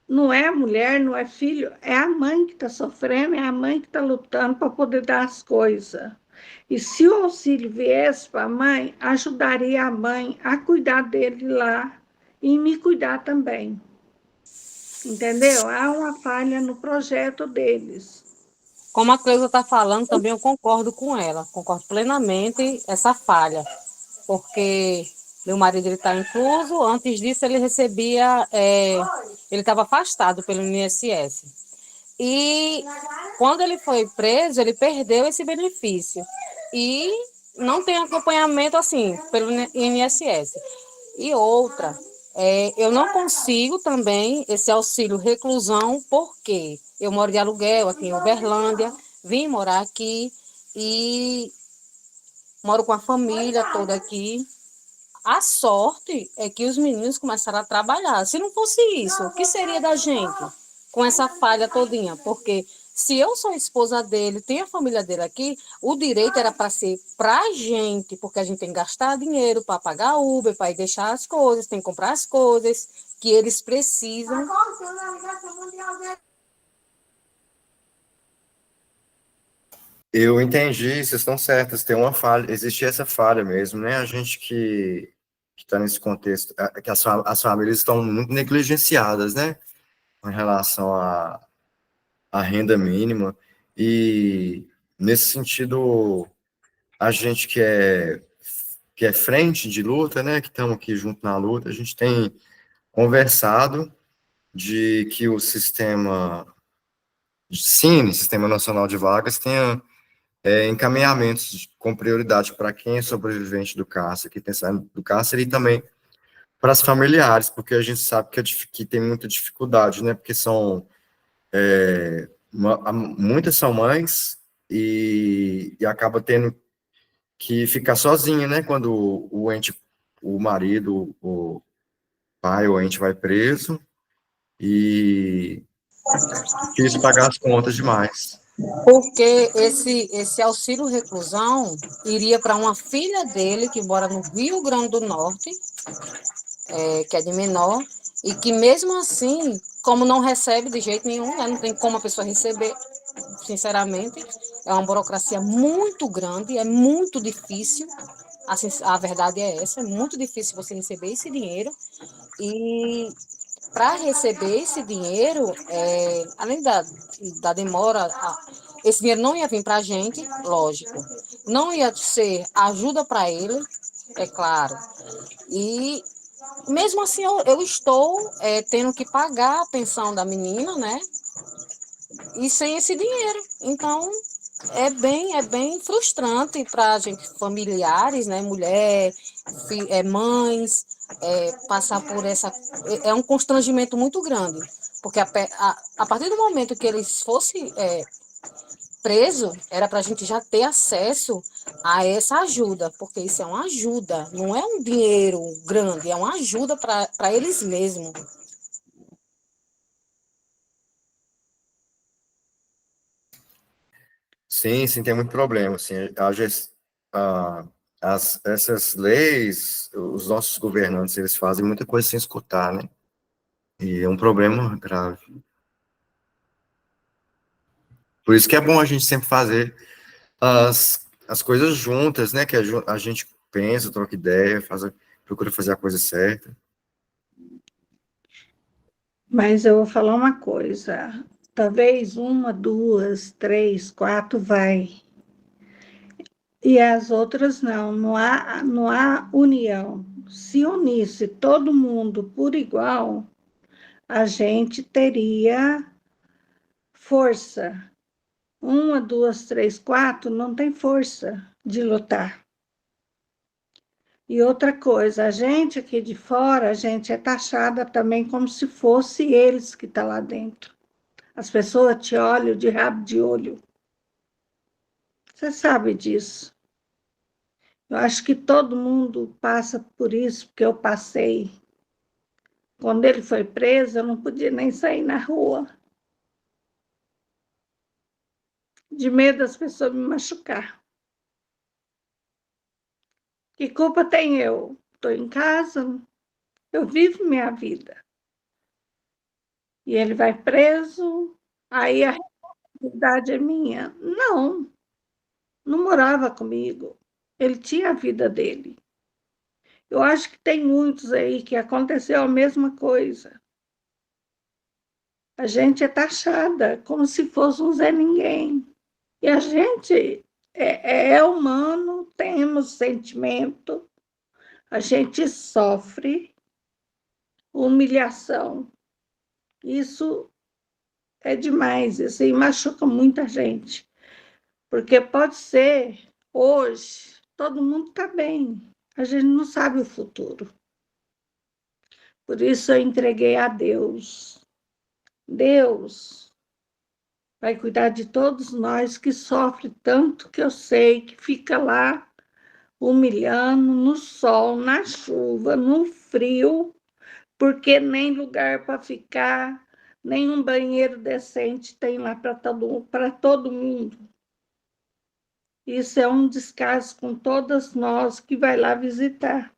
não é a mulher, não é filho, é a mãe que está sofrendo, é a mãe que está lutando para poder dar as coisas. E se o auxílio viesse para a mãe, ajudaria a mãe a cuidar dele lá e me cuidar também. Entendeu? Há uma falha no projeto deles. Como a Cleusa está falando, também eu concordo com ela, concordo plenamente essa falha, porque meu marido está incluso, antes disso ele recebia, ele estava afastado pelo INSS. E quando ele foi preso, ele perdeu esse benefício. E não tem acompanhamento assim pelo INSS. E outra, eu não consigo também esse auxílio reclusão, porque eu moro de aluguel aqui em Uberlândia, vim morar aqui e moro com a família toda aqui. A sorte é que os meninos começaram a trabalhar. Se não fosse isso, o que seria da gente com essa falha todinha? Porque se eu sou esposa dele, tenho a família dele aqui, o direito era para ser para a gente, porque a gente tem que gastar dinheiro para pagar Uber, para ir deixar as coisas, tem que comprar as coisas que eles precisam. Eu entendi, vocês estão certas, tem uma falha, existe essa falha mesmo, né? A gente que está nesse contexto, que as famílias estão muito negligenciadas, né? Com relação à renda mínima, e nesse sentido, a gente que é frente de luta, né? Que estamos aqui junto na luta, a gente tem conversado de que o Sistema Nacional de Vagas, tenha encaminhamentos com prioridade para quem é sobrevivente do cárcere, que tem saído do cárcere, e também para as familiares, porque a gente sabe que tem muita dificuldade, né? Porque muitas são mães e acaba tendo que ficar sozinha, né? Quando o marido, o pai ou ente vai preso, e difícil pagar as contas demais. Porque esse auxílio reclusão iria para uma filha dele que mora no Rio Grande do Norte, que é de menor, e que mesmo assim, como não recebe de jeito nenhum, né, não tem como a pessoa receber, sinceramente, é uma burocracia muito grande, é muito difícil, assim, a verdade é essa, é muito difícil você receber esse dinheiro, e para receber esse dinheiro, além da demora, esse dinheiro não ia vir para a gente, lógico, não ia ser ajuda para ele, é claro, e mesmo assim eu estou tendo que pagar a pensão da menina, né? E sem esse dinheiro. Então, é bem frustrante para a gente, familiares, né? Mulher, mães, passar por essa. É um constrangimento muito grande. Porque a partir do momento que eles fossem preso, era para a gente já ter acesso a essa ajuda, porque isso é uma ajuda, não é um dinheiro grande, é uma ajuda para eles mesmos. Sim, sim, tem muito problema. Assim, a- essas leis, os nossos governantes, eles fazem muita coisa sem escutar, né? E é um problema grave. Por isso que é bom a gente sempre fazer as coisas juntas, né? Que a gente pensa, troca ideia, procura fazer a coisa certa. Mas eu vou falar uma coisa. Talvez uma, duas, três, quatro vai. E as outras não. Não há união. Se unisse todo mundo por igual, a gente teria força. Uma, duas, três, quatro não tem força de lutar. E outra coisa, a gente aqui de fora, a gente é taxada também como se fosse eles que estão lá dentro. As pessoas te olham de rabo de olho. Você sabe disso. Eu acho que todo mundo passa por isso, porque eu passei. Quando ele foi preso, eu não podia nem sair na rua, de medo das pessoas me machucar. Que culpa tem eu? Estou em casa, eu vivo minha vida. E ele vai preso, aí a responsabilidade é minha. Não, não morava comigo. Ele tinha a vida dele. Eu acho que tem muitos aí que aconteceu a mesma coisa. A gente é taxada como se fosse um Zé Ninguém. E a gente é humano, temos sentimento, a gente sofre humilhação. Isso é demais, isso aí machuca muita gente. Porque pode ser, hoje, todo mundo está bem, a gente não sabe o futuro. Por isso eu entreguei a Deus. Deus vai cuidar de todos nós que sofrem tanto que eu sei que fica lá humilhando no sol, na chuva, no frio, porque nem lugar para ficar, nem um banheiro decente tem lá para todo mundo. Isso é um descaso com todas nós que vai lá visitar,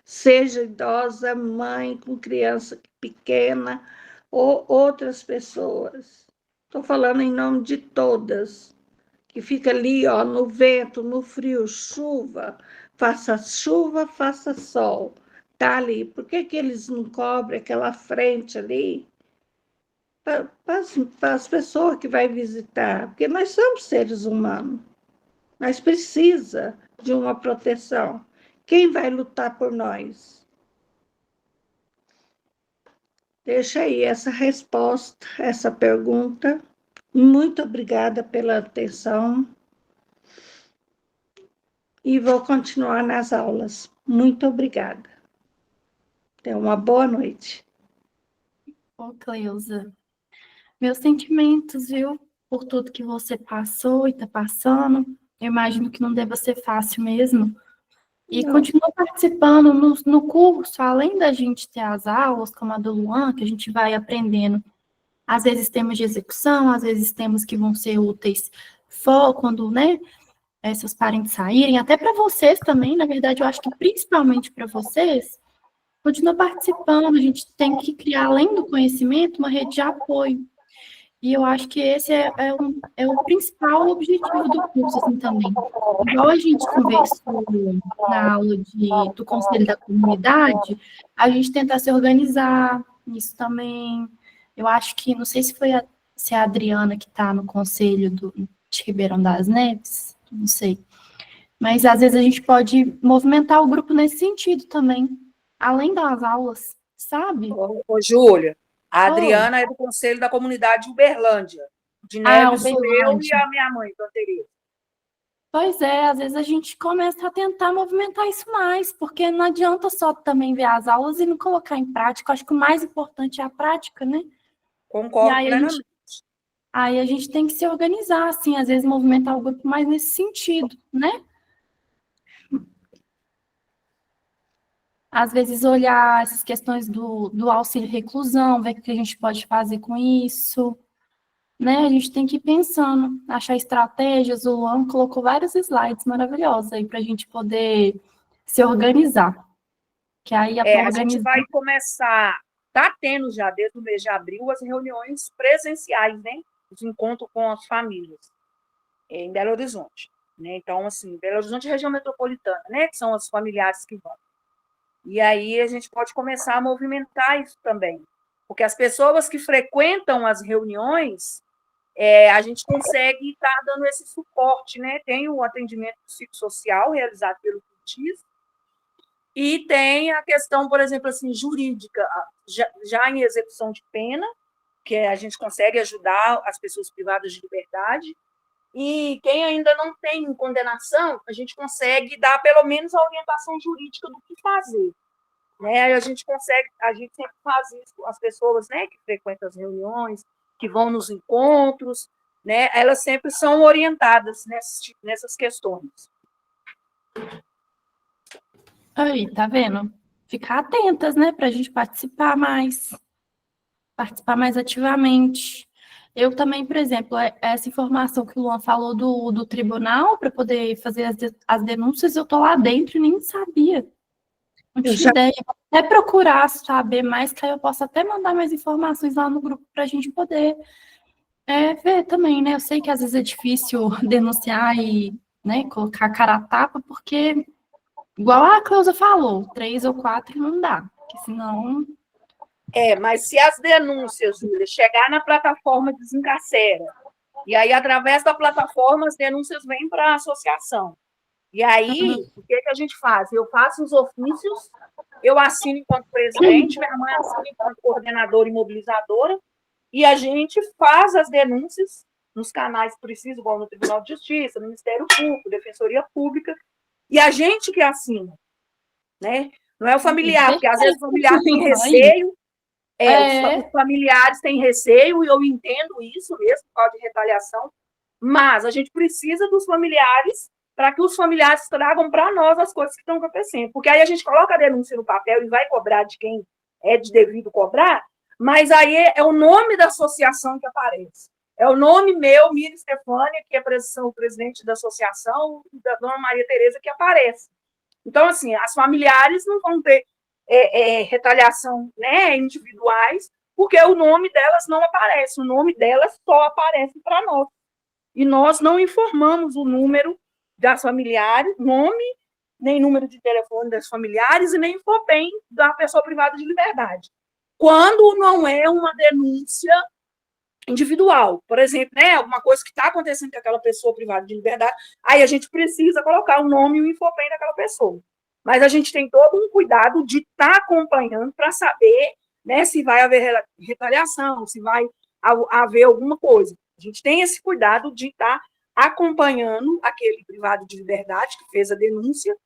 seja idosa, mãe com criança pequena ou outras pessoas. Estou falando em nome de todas, que fica ali, ó, no vento, no frio, chuva, faça sol, tá ali. Por que que eles não cobrem aquela frente ali para as pessoas que vai visitar? Porque nós somos seres humanos, mas precisa de uma proteção. Quem vai lutar por nós? Deixa aí essa resposta, essa pergunta. Muito obrigada pela atenção e vou continuar nas aulas. Muito obrigada. Tenha uma boa noite. Ô, Cleusa, meus sentimentos, viu? Por tudo que você passou e está passando. Eu imagino que não deva ser fácil mesmo. E Não. continua participando no curso, além da gente ter as aulas, como a do Luan, que a gente vai aprendendo. Às vezes temas de execução, às vezes temas que vão ser úteis quando, né, seus parentes saírem, até para vocês também, na verdade, eu acho que principalmente para vocês, continua participando, a gente tem que criar, além do conhecimento, uma rede de apoio. E eu acho que esse é o principal objetivo do curso, assim, também. Igual a gente conversou na aula do Conselho da Comunidade, a gente tentar se organizar, isso também. Eu acho que, não sei se é a Adriana que está no Conselho de Ribeirão das Neves, não sei. Mas, às vezes, a gente pode movimentar o grupo nesse sentido também, além das aulas, sabe? Ô, Júlia, a Oi. Adriana é do Conselho da Comunidade de Uberlândia. De Ah, Neves sou eu e Uberlândia. a minha mãe, Dona Tereza. Pois é, às vezes a gente começa a tentar movimentar isso mais, porque não adianta só também ver as aulas e não colocar em prática. Eu acho que o mais importante é a prática, né? E Concordo aí plenamente. a gente tem que se organizar, assim, às vezes movimentar o grupo mais nesse sentido, né? Às vezes olhar essas questões do auxílio reclusão, ver o que a gente pode fazer com isso, né? A gente tem que ir pensando, achar estratégias. O Luan colocou vários slides maravilhosos aí para a gente poder se organizar. Que aí A gente vai começar, está tendo já desde o mês de abril as reuniões presenciais, né? Os encontros com as famílias em Belo Horizonte, né? Então, assim, Belo Horizonte é região metropolitana, né? Que são os familiares que vão. E aí a gente pode começar a movimentar isso também, porque as pessoas que frequentam as reuniões, a gente consegue estar dando esse suporte, né? Tem o atendimento psicossocial realizado pelo CUTIS, e tem a questão, por exemplo, assim, jurídica, já em execução de pena, que a gente consegue ajudar as pessoas privadas de liberdade, e quem ainda não tem condenação, a gente consegue dar pelo menos a orientação jurídica do que fazer. Né? A gente sempre faz isso, as pessoas, né, que frequentam as reuniões, que vão nos encontros, né, elas sempre são orientadas nessas questões. Aí, tá vendo? Ficar atentas, né, para a gente participar mais ativamente. Eu também, por exemplo, essa informação que o Luan falou do tribunal para poder fazer as denúncias, eu tô lá dentro e nem sabia. Não tinha ideia. Vou até procurar saber mais, que aí eu posso até mandar mais informações lá no grupo para a gente poder ver também, né? Eu sei que às vezes é difícil denunciar e, né, colocar a cara a tapa, porque, igual a Cleusa falou, 3 ou 4 não dá, porque senão... Mas se as denúncias, Júlia, chegar na plataforma Desencarcera, e aí, através da plataforma, as denúncias vêm para a associação. E aí, o que a gente faz? Eu faço os ofícios, eu assino enquanto presidente, minha mãe assina enquanto coordenadora e mobilizadora, e a gente faz as denúncias nos canais precisos, igual no Tribunal de Justiça, Ministério Público, Defensoria Pública, e a gente que assina, né? Não é o familiar, porque às vezes o familiar tem receio, os familiares têm receio, e eu entendo isso mesmo, por causa de retaliação, mas a gente precisa dos familiares para que os familiares tragam para nós as coisas que estão acontecendo. Porque aí a gente coloca a denúncia no papel e vai cobrar de quem é de devido cobrar, mas aí é o nome da associação que aparece. É o nome meu, Mira Stefânia, que é o presidente da associação, e da dona Maria Tereza, que aparece. Então, assim, as familiares não vão ter retaliação, né, individuais, porque o nome delas não aparece, o nome delas só aparece para nós. E nós não informamos o número das familiares, nome, nem número de telefone das familiares, e nem INFOPEM da pessoa privada de liberdade. Quando não é uma denúncia individual, por exemplo, né, alguma coisa que está acontecendo com aquela pessoa privada de liberdade, aí a gente precisa colocar o nome e o INFOPEM daquela pessoa. Mas a gente tem todo um cuidado de estar acompanhando para saber, né, se vai haver retaliação, se vai haver alguma coisa. A gente tem esse cuidado de estar acompanhando aquele privado de liberdade que fez a denúncia,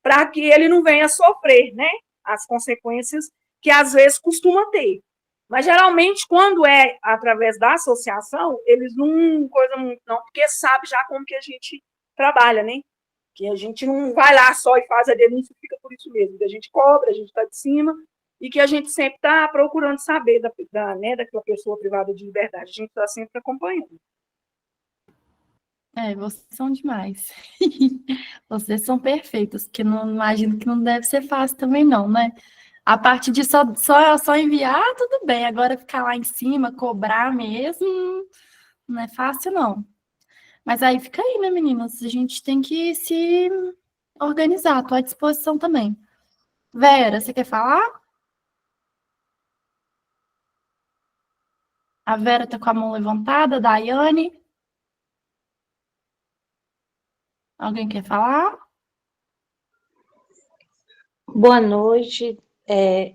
para que ele não venha sofrer, né, as consequências que às vezes costuma ter. Mas geralmente, quando é através da associação, eles não coisam muito, não, porque sabe já como que a gente trabalha, né? Que a gente não vai lá só e faz a denúncia e fica por isso mesmo, que a gente cobra, a gente está de cima, e que a gente sempre está procurando saber daquela pessoa privada de liberdade. A gente está sempre acompanhando. Vocês são demais. Vocês são perfeitos, que não imagino que não deve ser fácil também, não, né? A parte de só enviar, tudo bem. Agora ficar lá em cima, cobrar mesmo, não é fácil, não. Mas aí fica aí, né, meninas? A gente tem que se organizar. Estou à disposição também. Vera, você quer falar? A Vera está com a mão levantada, Daiane. Alguém quer falar? Boa noite.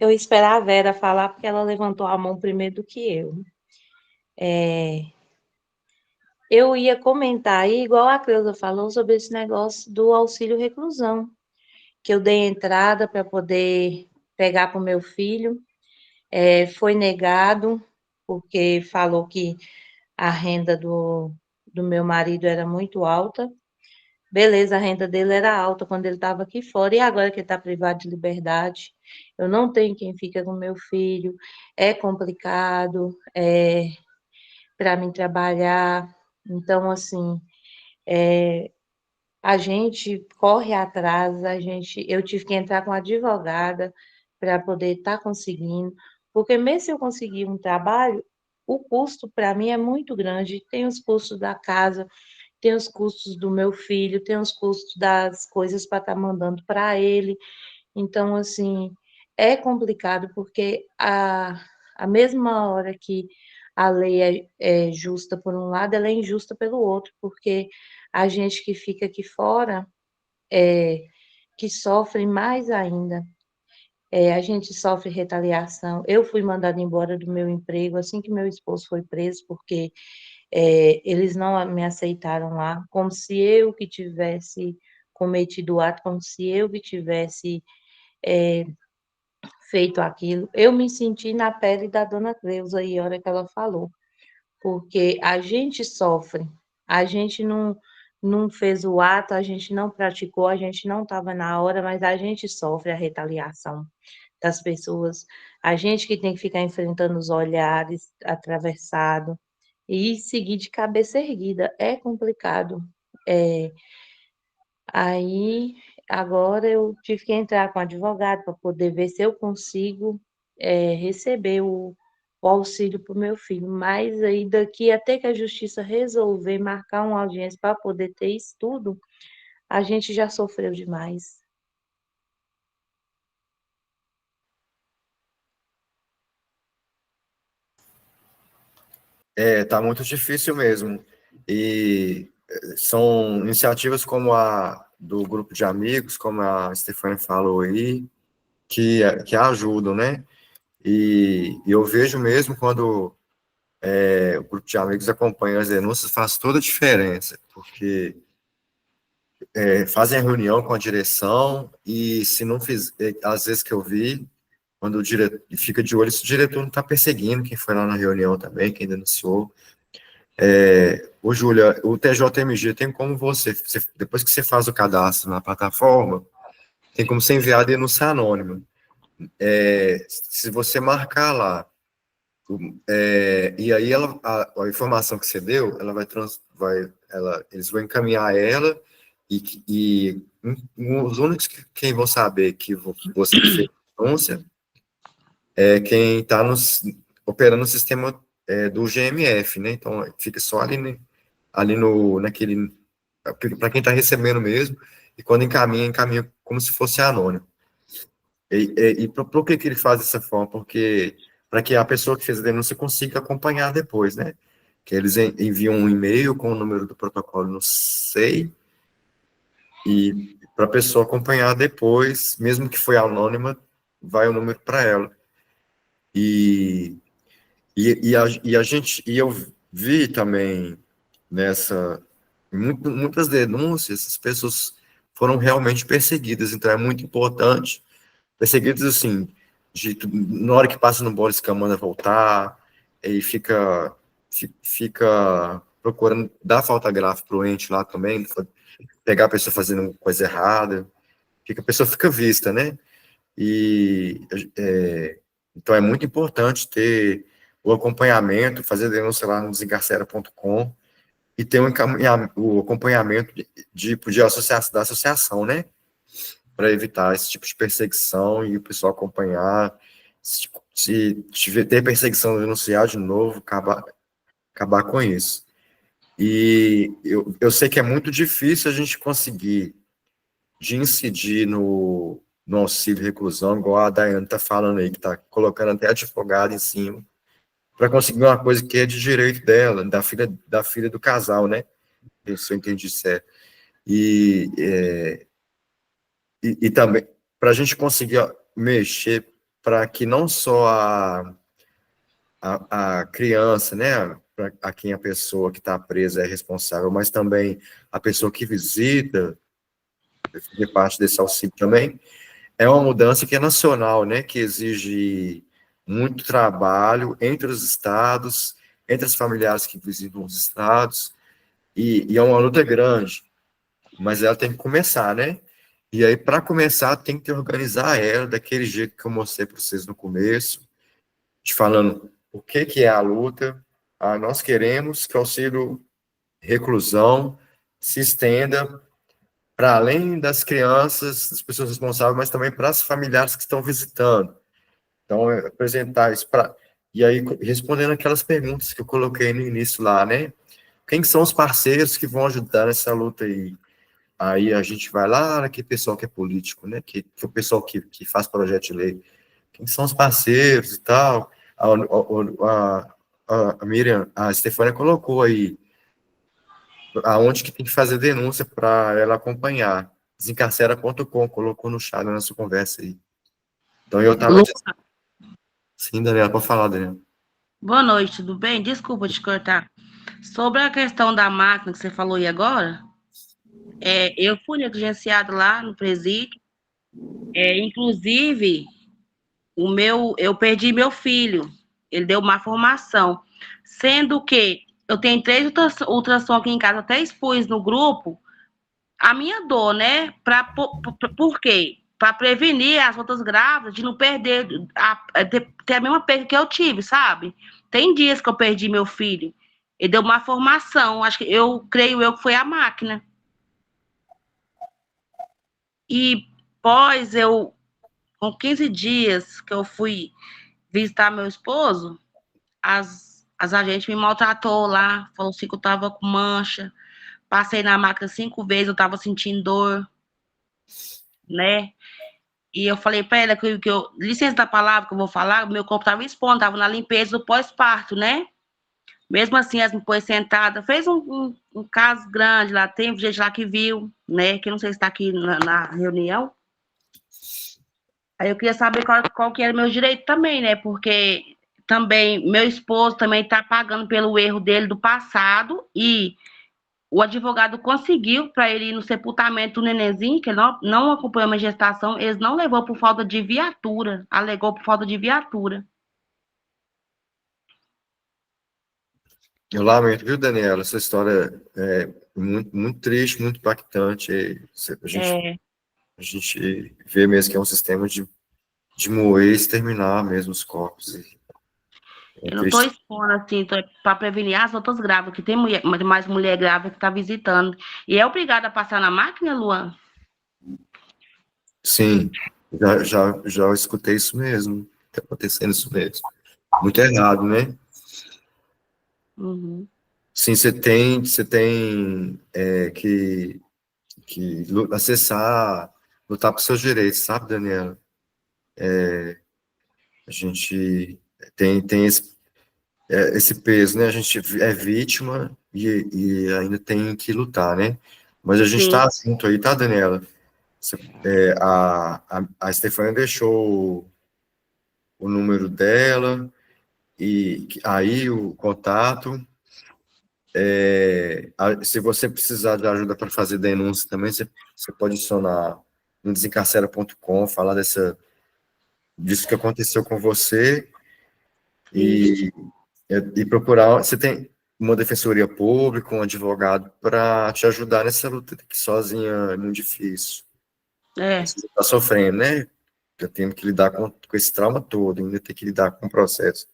Eu esperava a Vera falar porque ela levantou a mão primeiro do que eu. Eu ia comentar aí, igual a Cleusa falou, sobre esse negócio do auxílio reclusão, que eu dei entrada para poder pegar para o meu filho. Foi negado, porque falou que a renda do meu marido era muito alta. Beleza, a renda dele era alta quando ele estava aqui fora, e agora que ele está privado de liberdade, eu não tenho quem fica com meu filho, é complicado para mim trabalhar. Então, assim, a gente corre atrás, eu tive que entrar com advogada para poder estar conseguindo, porque mesmo se eu conseguir um trabalho, o custo para mim é muito grande, tem os custos da casa, tem os custos do meu filho, tem os custos das coisas para estar mandando para ele. Então, assim, é complicado, porque a mesma hora que a lei é justa por um lado, ela é injusta pelo outro, porque a gente que fica aqui fora que sofre mais ainda. A gente sofre retaliação. Eu fui mandada embora do meu emprego assim que meu esposo foi preso, porque eles não me aceitaram lá, como se eu que tivesse cometido o ato, como se eu que tivesse feito aquilo. Eu me senti na pele da dona Cleusa aí, a hora que ela falou, porque a gente sofre, a gente não fez o ato, a gente não praticou, a gente não estava na hora, mas a gente sofre a retaliação das pessoas, a gente que tem que ficar enfrentando os olhares atravessados e seguir de cabeça erguida, é complicado. É, aí, agora eu tive que entrar com advogado para poder ver se eu consigo receber o auxílio para o meu filho. Mas aí, daqui até que a justiça resolver marcar uma audiência para poder ter isso tudo, a gente já sofreu demais. Tá muito difícil mesmo. E são iniciativas como a do grupo de amigos, como a Stefania falou aí, que ajudam, né? E eu vejo mesmo quando o grupo de amigos acompanha as denúncias, faz toda a diferença, porque fazem a reunião com a direção e se não fiz, às vezes que eu vi, quando o diretor fica de olho se o diretor não está perseguindo quem foi lá na reunião também, quem denunciou. Ô, Júlia, o TJMG tem como depois que você faz o cadastro na plataforma, tem como você enviar a denúncia anônima. Se você marcar lá, e aí a informação que você deu, ela eles vão encaminhar ela, os únicos quem vão saber que você que fez a denúncia é quem está operando no sistema do GMF, né? Então, fica só ali, né, naquele, para quem está recebendo mesmo, e quando encaminha como se fosse anônimo. E por que ele faz dessa forma? Porque para que a pessoa que fez a denúncia consiga acompanhar depois, né? Que eles enviam um e-mail com o número do protocolo no SEI, e para a pessoa acompanhar depois, mesmo que foi anônima, vai o número para ela. E eu vi também muitas denúncias, as pessoas foram realmente perseguidas, então é muito importante, perseguidas assim, na hora que passa no Boris que manda voltar, e fica procurando dar falta grave pro ente lá também, pegar a pessoa fazendo coisa errada, a pessoa fica vista, né? Então é muito importante ter o acompanhamento, fazer denúncia lá no desencarcera.com e ter o acompanhamento da associação, né? Para evitar esse tipo de perseguição e o pessoal acompanhar. Se ter perseguição, denunciar de novo, acabar com isso. E eu sei que é muito difícil a gente conseguir de incidir no auxílio reclusão, igual a Daiane está falando aí, que está colocando até advogado em cima, para conseguir uma coisa que é de direito dela, da filha do casal, né? Se eu entendi certo. E também, para a gente conseguir mexer para que não só a criança, né, a quem a pessoa que está presa é responsável, mas também a pessoa que visita, de parte desse auxílio também, é uma mudança que é nacional, né, que exige muito trabalho entre os estados, entre os familiares que visitam os estados, e é uma luta grande, mas ela tem que começar, né? E aí, para começar, tem que organizar ela daquele jeito que eu mostrei para vocês no começo, te falando o que é a luta. Nós queremos que o auxílio reclusão se estenda para além das crianças, das pessoas responsáveis, mas também para as familiares que estão visitando. Então, apresentar isso para... E aí, respondendo aquelas perguntas que eu coloquei no início lá, né? Quem são os parceiros que vão ajudar nessa luta aí? Aí a gente vai lá naquele pessoal que é político, né? Que o pessoal que faz projeto de lei. Quem são os parceiros e tal? A Miriam, a Stefânia colocou aí aonde que tem que fazer denúncia para ela acompanhar. Desencarcera.com, colocou no chat na nossa conversa aí. Então eu estava... Sim, Daniela, pode falar, Daniela. Boa noite, tudo bem? Desculpa te cortar. Sobre a questão da máquina que você falou aí agora, eu fui negligenciada lá no presídio, inclusive eu perdi meu filho, ele deu má formação, sendo que eu tenho 3 ultrassom aqui em casa, até expus no grupo a minha dor, né? Por quê? Para prevenir as outras grávidas de não perder, ter a mesma perda que eu tive, sabe? Tem dias que eu perdi meu filho, ele deu uma formação, creio eu que foi a máquina. E com 15 dias que eu fui visitar meu esposo, as agentes me maltratou lá, falou assim que eu tava com mancha, passei na máquina 5 vezes, eu tava sentindo dor, né? E eu falei para ela licença da palavra que eu vou falar, meu corpo tava expondo, tava na limpeza do pós-parto, né? Mesmo assim, elas me pôs sentada, fez um caso grande lá, tem gente lá que viu, né? Que não sei se está aqui na reunião. Aí eu queria saber qual que era o meu direito também, né? Porque também meu esposo também está pagando pelo erro dele do passado e o advogado conseguiu para ele ir no sepultamento do nenenzinho, que ele não acompanhou uma gestação, eles não levou por falta de viatura, alegou por falta de viatura. Eu lamento, viu, Daniela? Essa história é muito, muito triste, muito impactante. A gente vê mesmo que é um sistema de moer e exterminar mesmo os corpos. Eu não estou expondo assim, para prevenir as outras grávidas, que tem mais mulher grávida que está visitando. E é obrigada a passar na máquina, Luan? Sim, já escutei isso mesmo. Está acontecendo isso mesmo. Muito errado, né? Uhum. Sim, você tem que acessar, lutar por seus direitos, sabe, Daniela? A gente tem esse peso, né? A gente é vítima e ainda tem que lutar, né? Mas a gente está junto aí, tá, Daniela? A Stefania deixou o número dela e aí o contato. Se você precisar de ajuda para fazer denúncia também, você pode adicionar no desencarcera.com, falar disso que aconteceu com você e procurar. Você tem uma defensoria pública, um advogado para te ajudar nessa luta, que sozinha é muito difícil. Você está sofrendo, né? Já tendo que lidar com esse trauma todo, ainda tem que lidar com o processo.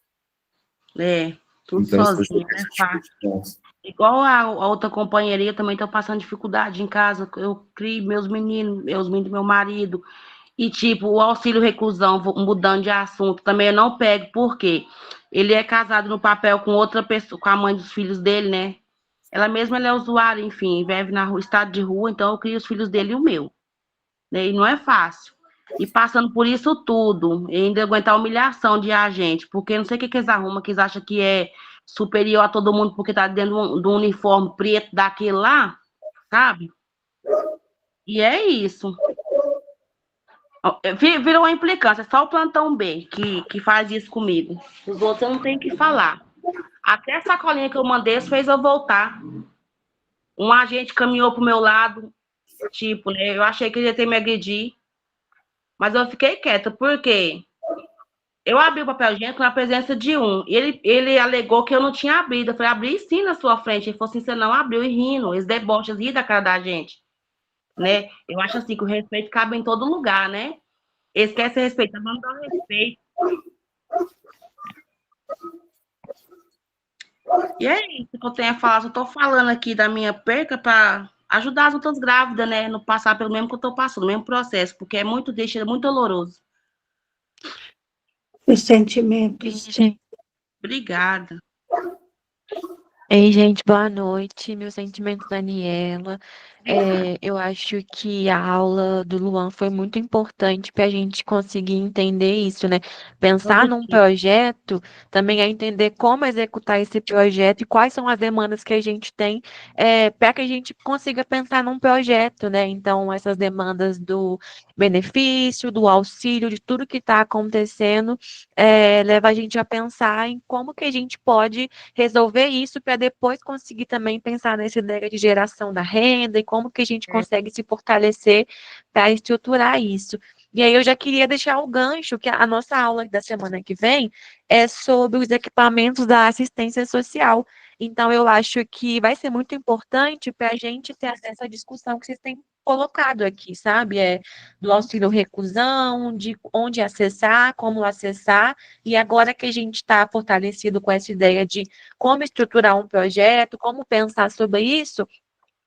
Tudo então, sozinho, é fácil. Igual a outra companheira, eu também estou passando dificuldade em casa, eu crio meus meninos, meu marido, e tipo, o auxílio reclusão, mudando de assunto, também eu não pego, porque ele é casado no papel com outra pessoa, com a mãe dos filhos dele, né? Ela é usuária, enfim, vive na rua, estado de rua, então eu crio os filhos dele e o meu, né? E não é fácil. E passando por isso tudo, e ainda aguentar a humilhação de agente, porque não sei o que eles arrumam, que eles acham que é superior a todo mundo porque tá dentro do uniforme preto daquele lá, sabe? E é isso. Virou uma implicância, só o plantão B que faz isso comigo. Os outros eu não tenho que falar. Até a sacolinha que eu mandei fez eu voltar. Um agente caminhou pro meu lado, tipo, né? Eu achei que ele ia ter me agredir, mas eu fiquei quieta, porque eu abri o papel higiênico na presença de um. E ele alegou que eu não tinha abrido. Eu falei, abri sim na sua frente. Ele falou assim, você não abriu, e rindo. Eles debocham, ri da cara da gente. Né? Eu acho assim que o respeito cabe em todo lugar, né? Eles querem ser respeitados, vamos dar respeito. E é isso que eu tenho a falar. Eu estou falando aqui da minha perca para ajudar as outras grávidas, né? Não passar pelo mesmo que eu estou passando, o mesmo processo, porque é muito doloroso. Os sentimentos. Obrigada. Ei, gente, boa noite. Meu sentimento, Daniela. Eu acho que a aula do Luan foi muito importante para a gente conseguir entender isso, né? Pensar num projeto também é entender como executar esse projeto e quais são as demandas que a gente tem para que a gente consiga pensar num projeto, né? Então, essas demandas do benefício, do auxílio, de tudo que está acontecendo, leva a gente a pensar em como que a gente pode resolver isso para depois conseguir também pensar nessa ideia de geração da renda e como que a gente consegue se fortalecer para estruturar isso. E aí eu já queria deixar o gancho que a nossa aula da semana que vem é sobre os equipamentos da assistência social. Então, eu acho que vai ser muito importante para a gente ter acesso à discussão que vocês têm colocado aqui, sabe? Do auxílio reclusão, de onde acessar, como acessar, e agora que a gente está fortalecido com essa ideia de como estruturar um projeto, como pensar sobre isso,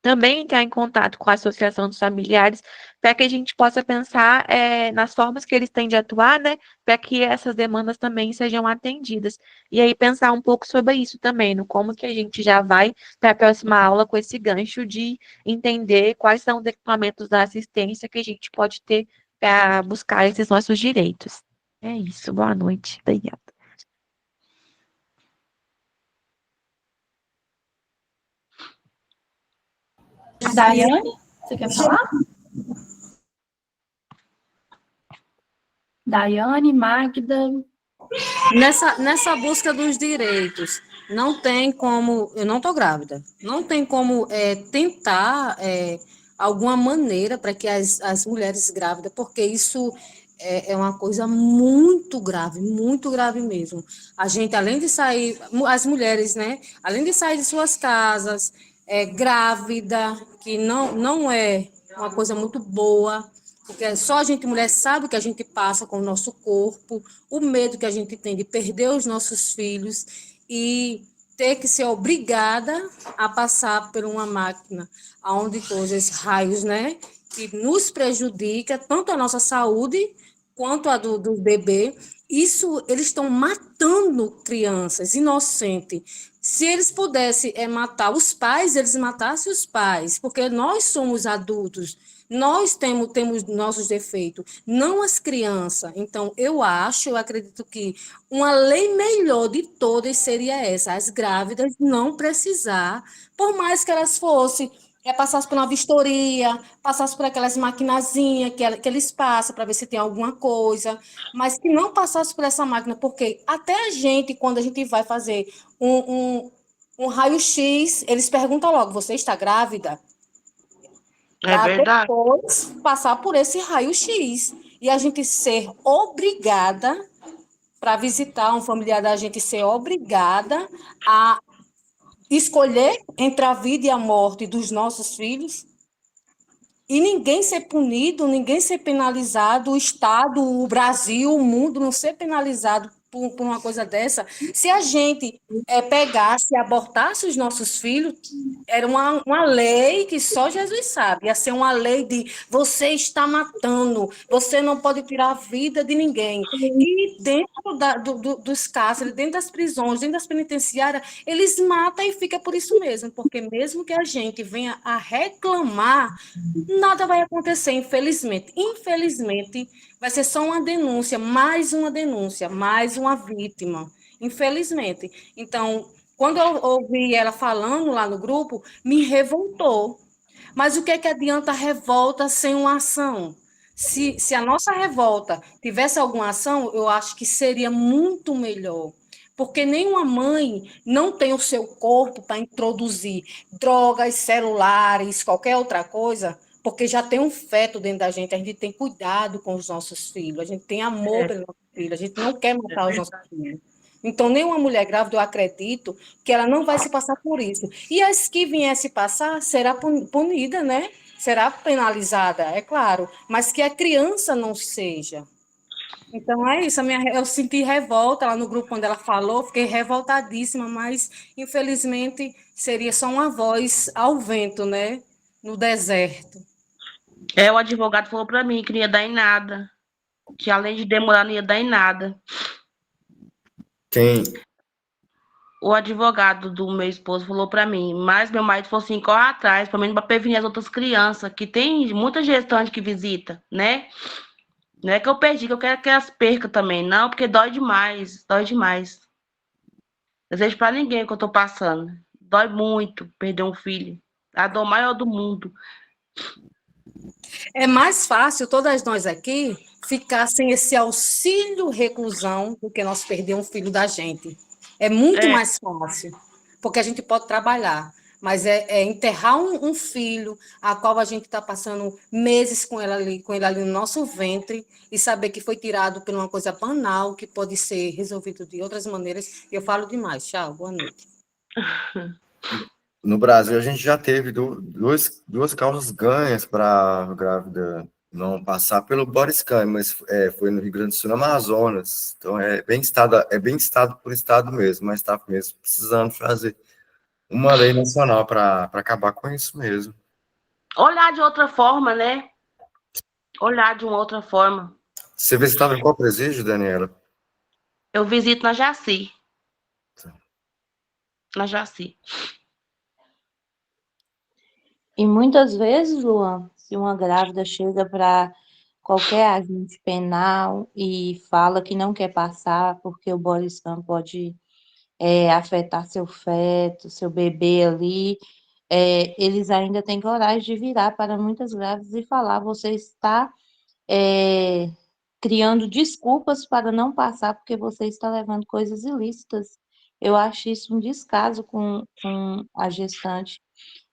também entrar em contato com a Associação dos Familiares para que a gente possa pensar nas formas que eles têm de atuar, né, para que essas demandas também sejam atendidas. E aí pensar um pouco sobre isso também, no como que a gente já vai para a próxima aula com esse gancho de entender quais são os equipamentos da assistência que a gente pode ter para buscar esses nossos direitos. É isso, boa noite. Obrigada. Daiane, você quer falar? Daiane, Magda. Nessa busca dos direitos, não tem como, eu não estou grávida, não tem como tentar alguma maneira para que as mulheres grávidas, porque isso é uma coisa muito grave mesmo. A gente, além de sair, as mulheres, né, além de sair de suas casas, grávida, que não é uma coisa muito boa, porque só a gente, mulher, sabe o que a gente passa com o nosso corpo, o medo que a gente tem de perder os nossos filhos e ter que ser obrigada a passar por uma máquina onde todos esses raios, né, que nos prejudica tanto a nossa saúde quanto a do bebê. Isso, eles estão matando crianças inocentes. Se eles pudessem matar os pais, eles matassem os pais, porque nós somos adultos, nós temos nossos defeitos, não as crianças. Então, eu acredito que uma lei melhor de todas seria essa, as grávidas não precisar, por mais que elas fossem, passassem por uma vistoria, passassem por aquelas maquinazinhas que eles passam para ver se tem alguma coisa, mas que não passasse por essa máquina, porque até a gente, quando a gente vai fazer um raio-x, eles perguntam logo, você está grávida? É Para verdade. depois passar por esse raio-x. E a gente ser obrigada, para visitar um familiar da gente, ser obrigada a escolher entre a vida e a morte dos nossos filhos, e ninguém ser punido, ninguém ser penalizado, o Estado, o Brasil, o mundo não ser penalizado por uma coisa dessa. Se a gente pegasse e abortasse os nossos filhos, era uma lei que só Jesus sabe. Ia ser uma lei de você está matando, você não pode tirar a vida de ninguém. E dentro dos cárceres, dentro das prisões, dentro das penitenciárias, eles matam e fica por isso mesmo, porque mesmo que a gente venha a reclamar, nada vai acontecer, infelizmente. Infelizmente, vai ser só uma denúncia, mais uma vítima. Infelizmente. Então, quando eu ouvi ela falando lá no grupo, me revoltou. Mas o que é que adianta a revolta sem uma ação? Se a nossa revolta tivesse alguma ação, eu acho que seria muito melhor. Porque nenhuma mãe não tem o seu corpo para introduzir drogas, celulares, qualquer outra coisa, porque já tem um feto dentro da gente, a gente tem cuidado com os nossos filhos, a gente tem amor pelos nossos filhos, a gente não quer matar os nossos filhos. Então, nenhuma mulher grávida, eu acredito que ela não vai se passar por isso. E as que viessem passar, será punida, né? Será penalizada, é claro, mas que a criança não seja. Então, é isso. Eu senti revolta lá no grupo quando ela falou, fiquei revoltadíssima, mas, infelizmente, seria só uma voz ao vento, né? No deserto. O advogado falou para mim que não ia dar em nada, que além de demorar, não ia dar em nada. Quem? O advogado do meu esposo falou para mim, mas meu marido falou assim, corre atrás, pelo menos para prevenir as outras crianças, que tem muita gestante que visita, né? Não é que eu perdi, que eu quero que elas percam também, não, porque dói demais, dói demais. Desejo para ninguém o que eu tô passando. Dói muito perder um filho. A dor maior do mundo. É mais fácil todas nós aqui ficar sem esse auxílio reclusão do que nós perder um filho da gente. É muito mais fácil. porque a gente pode trabalhar, mas é enterrar um filho, a qual a gente está passando meses com ele ali no nosso ventre, e saber que foi tirado por uma coisa banal, que pode ser resolvido de outras maneiras. Eu falo demais. Tchau, boa noite. No Brasil, a gente já teve duas causas ganhas para a grávida não passar pelo body scan, mas foi no Rio Grande do Sul, no Amazonas. Então, é bem estado por estado mesmo, mas está mesmo precisando fazer uma lei nacional para acabar com isso mesmo. Olhar de outra forma, né? Olhar de uma outra forma. Você visitava em qual presídio, Daniela? Eu visito na Jaci. Na Jaci. E muitas vezes, Luan, se uma grávida chega para qualquer agente penal e fala que não quer passar porque o body scan pode afetar seu feto, seu bebê ali, eles ainda têm coragem de virar para muitas grávidas e falar: você está criando desculpas para não passar porque você está levando coisas ilícitas. Eu acho isso um descaso com a gestante.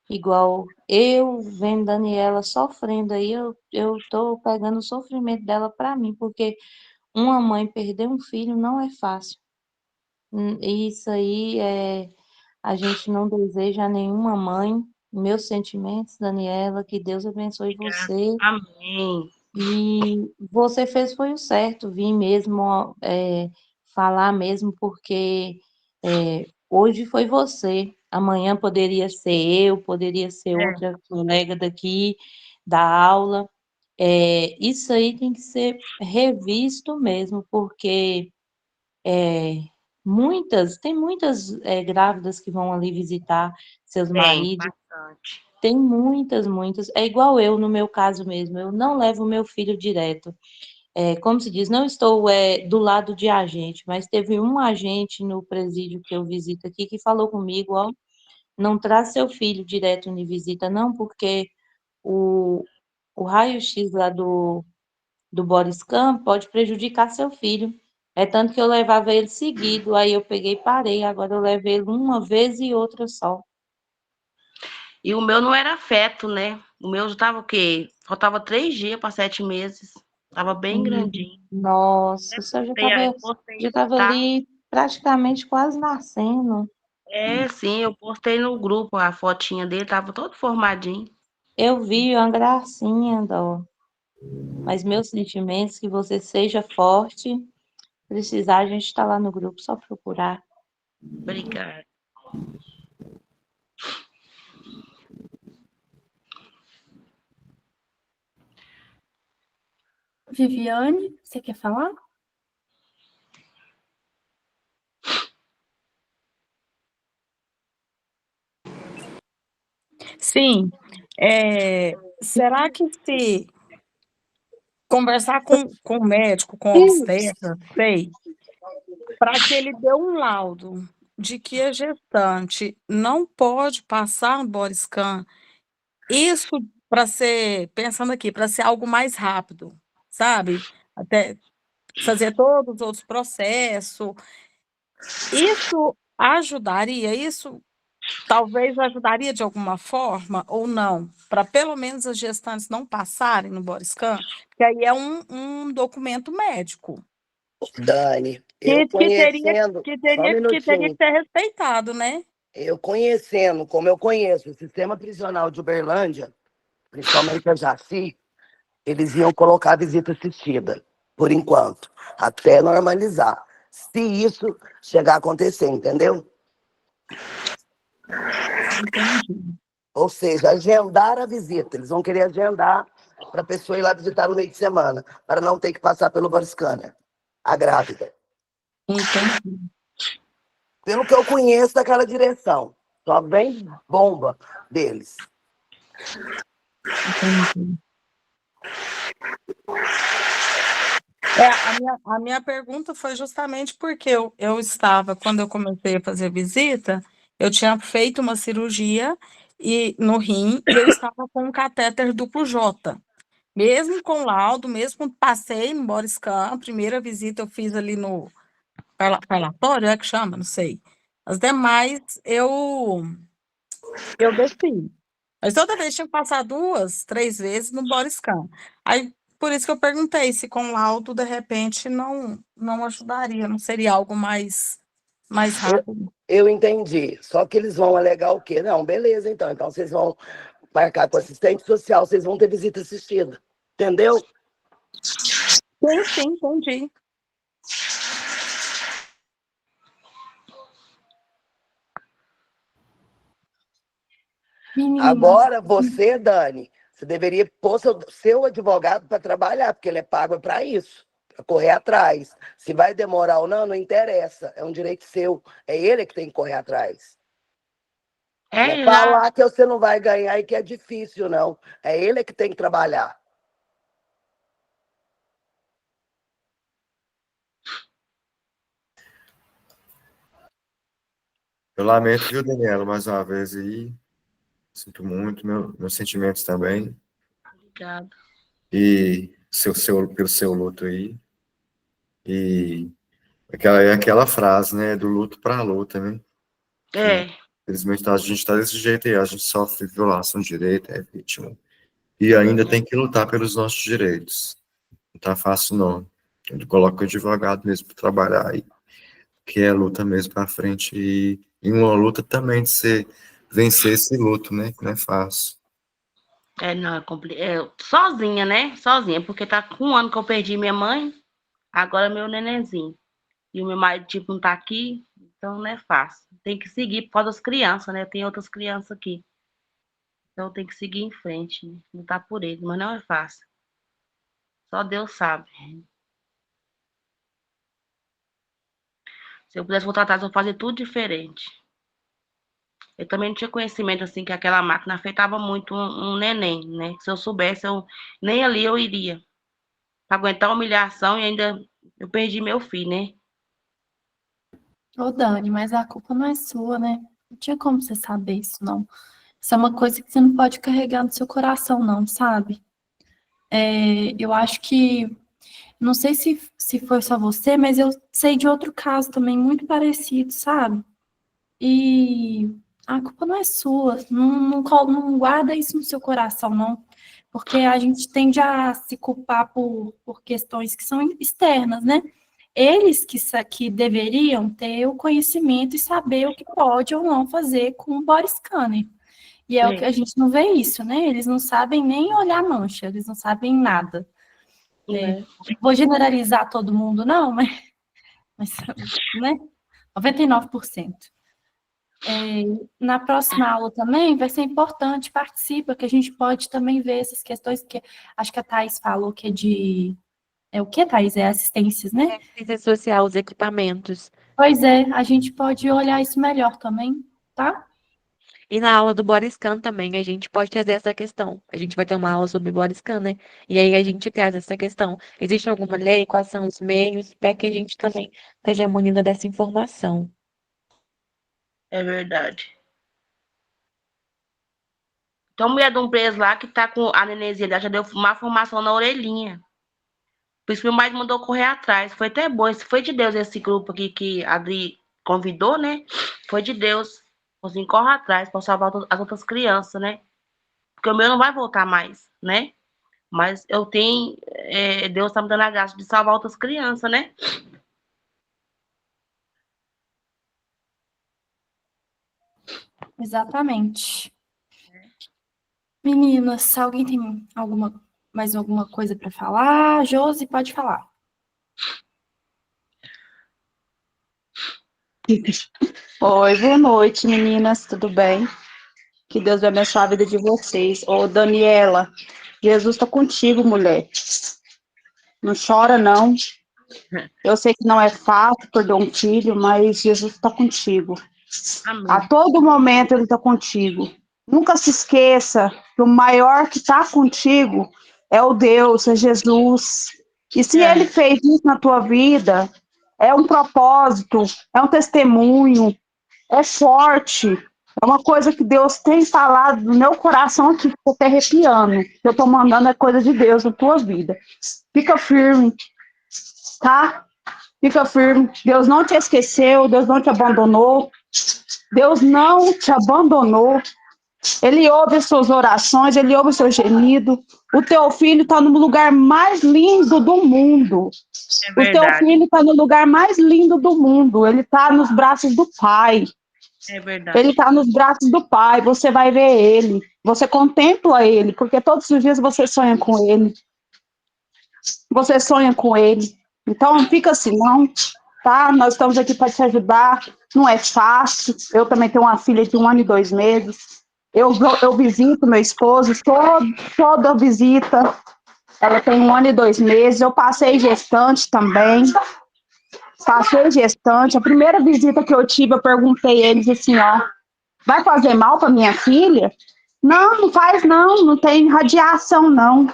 Igual eu vendo Daniela sofrendo aí, eu estou pegando o sofrimento dela para mim, porque uma mãe perder um filho não é fácil. Isso aí a gente não deseja a nenhuma mãe. Meus sentimentos, Daniela, que Deus abençoe você. Amém. E você fez foi o certo, vir mesmo falar mesmo, porque hoje foi você, amanhã poderia ser eu, poderia ser outra colega daqui da aula. Isso aí tem que ser revisto mesmo, porque tem muitas grávidas que vão ali visitar seus maridos. Bastante. Tem muitas. É igual eu, no meu caso mesmo. Eu não levo meu filho direto. Como se diz, não estou do lado de agente, mas teve um agente no presídio que eu visito aqui que falou comigo, ó, não traz seu filho direto em visita, não, porque o raio-x lá do body scan pode prejudicar seu filho. É tanto que eu levava ele seguido, aí eu peguei e parei, agora eu levo ele uma vez e outra só. E o meu não era feto, né? O meu já estava o quê? Faltava 3 dias para 7 meses. Estava bem grandinho. Nossa, o senhor já estava tá? ali praticamente quase nascendo. Sim, eu postei no grupo a fotinha dele, estava todo formadinho. Eu vi uma gracinha, Dó. Mas meus sentimentos, que você seja forte. Precisar, a gente está lá no grupo, só procurar. Obrigada. Viviane, você quer falar? Sim. Será que se conversar com o médico, com o obstetra, para que ele dê um laudo de que a gestante não pode passar um body scan, isso para ser, pensando aqui, para ser algo mais rápido, sabe? Até fazer todos os outros processos. Isso ajudaria? Isso talvez ajudaria de alguma forma ou não? Para pelo menos as gestantes não passarem no body scan, que aí é um documento médico. Dani, Que eu conhecendo, que só um teria que minutinho, ser respeitado, né? eu conhecendo, como eu conheço o sistema prisional de Uberlândia, principalmente a Jaci, eles iam colocar a visita assistida, por enquanto, até normalizar. Se isso chegar a acontecer, entendeu? Entendi. Ou seja, agendar a visita. Eles vão querer agendar para a pessoa ir lá visitar no meio de semana, para não ter que passar pelo body scanner, a grávida. Entendi. Pelo que eu conheço daquela direção. Só vem bomba deles. Entendi. A minha pergunta foi justamente porque eu estava, quando eu comecei a fazer visita, eu tinha feito uma cirurgia no rim e eu estava com um catéter duplo J. Mesmo com laudo, mesmo passei no body scan, a primeira visita eu fiz ali no parlatório, é que chama? Não sei. As demais, eu desci. Mas toda vez tinha que passar 2, 3 vezes no Boriscan. Aí, por isso que eu perguntei se com laudo, de repente, não ajudaria, não seria algo mais rápido. Eu entendi. Só que eles vão alegar o quê? Não, beleza, então. Então vocês vão marcar com o assistente social, vocês vão ter visita assistida. Entendeu? Sim, entendi. Menina, Agora, você, Dani, você deveria pôr seu advogado para trabalhar, porque ele é pago para isso, para correr atrás. Se vai demorar ou não, não interessa. É um direito seu. É ele que tem que correr atrás. Não É, é já, falar que você não vai ganhar e que é difícil, não. É ele que tem que trabalhar. Eu lamento, viu, Daniela, mais uma vez aí. Sinto muito, meus sentimentos também. obrigada. E pelo seu luto aí. E aquela frase, né? Do luto para a luta, né? Que, É, infelizmente, a gente está desse jeito aí. A gente sofre violação de direito, é vítima. E ainda tem que lutar pelos nossos direitos. Não tá fácil, não. Eu coloco o advogado mesmo para trabalhar aí. Que é luta mesmo para frente. E uma luta também de vencer esse luto, né? Que não é fácil. não, é complicado. Sozinha, né? Sozinha, porque tá com 1 ano que eu perdi minha mãe, agora meu nenenzinho. E o meu marido, tipo, não tá aqui, então não é fácil. Tem que seguir por causa das crianças, né? Tem outras crianças aqui. Então tem que seguir em frente, né? Lutar por eles, mas não é fácil. Só Deus sabe. Se eu pudesse voltar atrás, eu ia fazer tudo diferente. Eu também não tinha conhecimento, assim, que aquela máquina afetava muito um neném, né? Se eu soubesse, nem ali eu iria. Pra aguentar a humilhação e ainda eu perdi meu filho, né? ô Dani, mas a culpa não é sua, né? Não tinha como você saber isso, não. Isso é uma coisa que você não pode carregar no seu coração, não, sabe? Eu acho que, não sei se foi só você, mas eu sei de outro caso também muito parecido, sabe? E a culpa não é sua, não guarda isso no seu coração, não. Porque a gente tende a se culpar por questões que são externas, né? Eles que deveriam ter o conhecimento e saber o que pode ou não fazer com o body scanner. E é o que a gente não vê isso, né? Eles não sabem nem olhar a mancha, eles não sabem nada. É. Vou generalizar todo mundo, não, mas né? 99%. Na próxima aula também vai ser importante, participa, que a gente pode também ver essas questões, que acho que a Thais falou que é de... É o que, Thais? É assistências, né? Assistência social, os equipamentos. Pois é, a gente pode olhar isso melhor também, tá? E na aula do Boriscan também, a gente pode trazer essa questão. A gente vai ter uma aula sobre Boriscan, né? E aí a gente traz essa questão. Existe alguma lei? Quais são os meios? Para que a gente também esteja munida dessa informação. É verdade. Tem uma mulher de um preso lá que tá com a nenenzinha dela, já deu uma formação na orelhinha. Por isso que meu marido mandou correr atrás. Foi até bom. Foi de Deus esse grupo aqui que a Adri convidou, né? Foi de Deus. Assim, corre atrás para salvar as outras crianças, né? Porque o meu não vai voltar mais, né? Mas eu tenho. Deus tá me dando a graça de salvar outras crianças, né? Exatamente. Meninas, alguém tem mais alguma coisa para falar? Josi, pode falar. Oi, boa noite, meninas, tudo bem? Que Deus vai abençoar a vida de vocês. Ô, Daniela, Jesus está contigo, mulher. Não chora, não. Eu sei que não é fácil perder um filho, mas Jesus está contigo. Amém. A todo momento Ele está contigo. Nunca se esqueça que o maior que está contigo é o Deus, é Jesus. E se Ele fez isso na tua vida, é um propósito, é um testemunho, é forte. É uma coisa que Deus tem falado no meu coração aqui, que eu estou arrepiando. O que eu estou mandando é coisa de Deus na tua vida. Fica firme, tá? Fica firme. Deus não te esqueceu, Deus não te abandonou. Deus não te abandonou. Ele ouve as suas orações, ele ouve o seu gemido. O teu filho está no lugar mais lindo do mundo. É O teu verdade, filho está no lugar mais lindo do mundo. Ele está nos braços do Pai. é Ele verdade. está nos braços do Pai. Você vai ver ele. Você contempla ele, porque todos os dias você sonha com ele. Você sonha com ele. Então, não fica assim, não, tá? Nós estamos aqui para te ajudar. Não é fácil. Eu também tenho uma filha de 1 ano e 2 meses. Eu visito meu esposo, toda visita. Ela tem 1 ano e 2 meses. Eu passei gestante também. Passei gestante. A primeira visita que eu tive, eu perguntei a eles assim, ó, vai fazer mal para minha filha? Não, não faz não. Não tem radiação, não.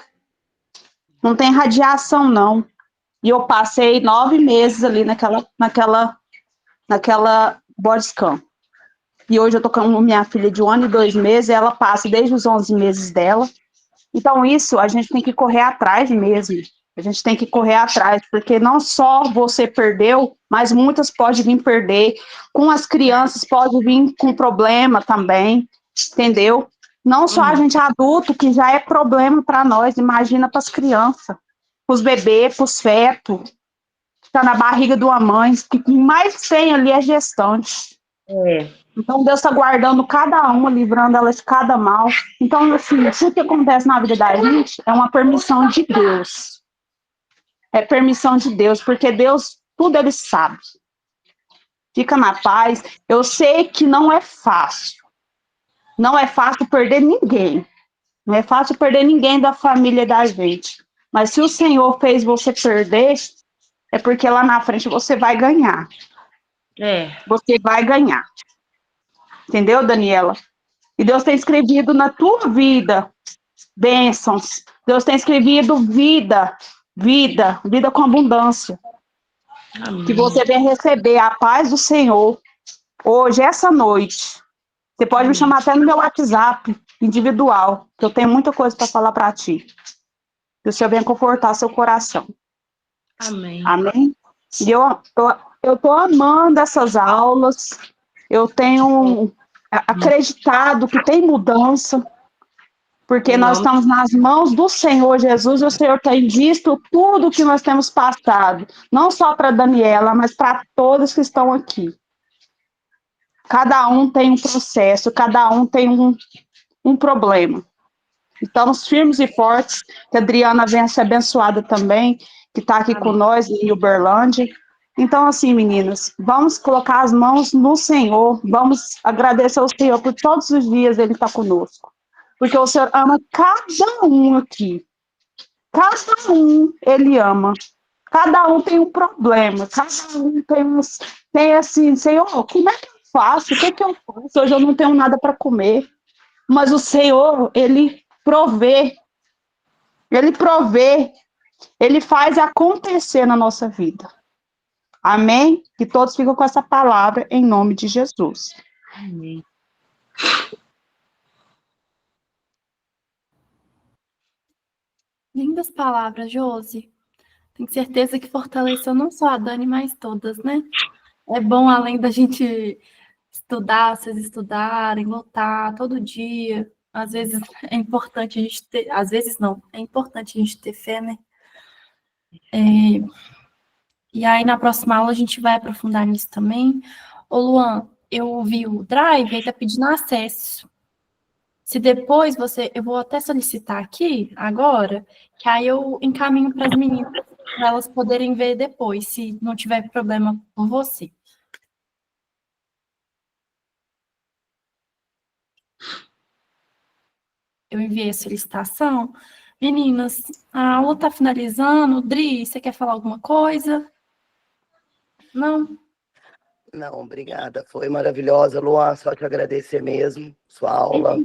Não tem radiação, não. E eu passei 9 meses ali naquela body scan. E hoje eu tô com minha filha de 1 ano e 2 meses, ela passa desde os 11 meses dela. Então, isso a gente tem que correr atrás mesmo. A gente tem que correr atrás, porque não só você perdeu, mas muitas podem vir perder. Com as crianças pode vir com problema também, entendeu? Não só a gente adulto, que já é problema para nós, imagina para as crianças, para os bebês, para os fetos, que está na barriga de uma mãe, que o que mais tem ali é gestante. É, Então, Deus está guardando cada uma, livrando elas de cada mal. Então, assim, tudo que acontece na vida da gente é uma permissão de Deus. É permissão de Deus, porque Deus, tudo Ele sabe. Fica na paz. Eu sei que não é fácil. Não é fácil perder ninguém. Não é fácil perder ninguém da família da gente. Mas se o Senhor fez você perder, é porque lá na frente você vai ganhar. Você vai ganhar. Entendeu, Daniela? E Deus tem escrevido na tua vida bênçãos. Deus tem escrevido vida com abundância. Que você venha receber a paz do Senhor hoje, essa noite. Você pode me chamar até no meu WhatsApp individual, que eu tenho muita coisa para falar para ti. Que o Senhor venha confortar seu coração. amém. Amém? E eu tô amando essas aulas. Eu tenho acreditado que tem mudança, porque Em nós nome estamos nas mãos do Senhor Jesus, e o Senhor tem visto tudo que nós temos passado, não só para Daniela, mas para todos que estão aqui. Cada um tem um processo, cada um tem um problema. Estamos firmes e fortes, que a Adriana venha ser abençoada também, que está aqui com nós em Uberlândia. Então, assim, meninas, vamos colocar as mãos no Senhor, vamos agradecer ao Senhor por todos os dias Ele está conosco. Porque o Senhor ama cada um aqui. Cada um Ele ama. Cada um tem um problema, cada um tem assim, Senhor, como é que eu faço? O que é que eu faço? Hoje eu não tenho nada para comer. Mas o Senhor, Ele provê. Ele provê. Ele faz acontecer na nossa vida. Amém? Que todos ficam com essa palavra em nome de Jesus. Amém. Lindas palavras, Josi. Tenho certeza que fortaleceu não só a Dani, mas todas, né? É bom, além da gente estudar, vocês estudarem, lutar todo dia. Às vezes é importante a gente ter, às vezes não, é importante a gente ter fé, né? E aí na próxima aula a gente vai aprofundar nisso também. Ô Luan, eu vi o Drive, aí tá pedindo acesso. Se depois eu vou até solicitar aqui, agora, que aí eu encaminho para as meninas, para elas poderem ver depois, se não tiver problema com você. Eu enviei a solicitação. Meninas, a aula está finalizando. Dri, você quer falar alguma coisa? Não? Não, obrigada. Foi maravilhosa, Luan. Só te agradecer mesmo, sua aula.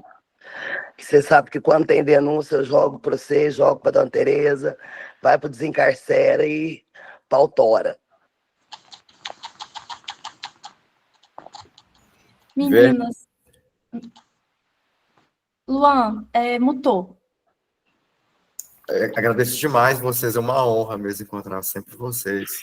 Que você sabe que quando tem denúncia, eu jogo para você, jogo para Dona Tereza, vai para o Desencarcera e pautora. Meninas. Luan, mutou. Agradeço demais vocês, é uma honra mesmo encontrar sempre vocês.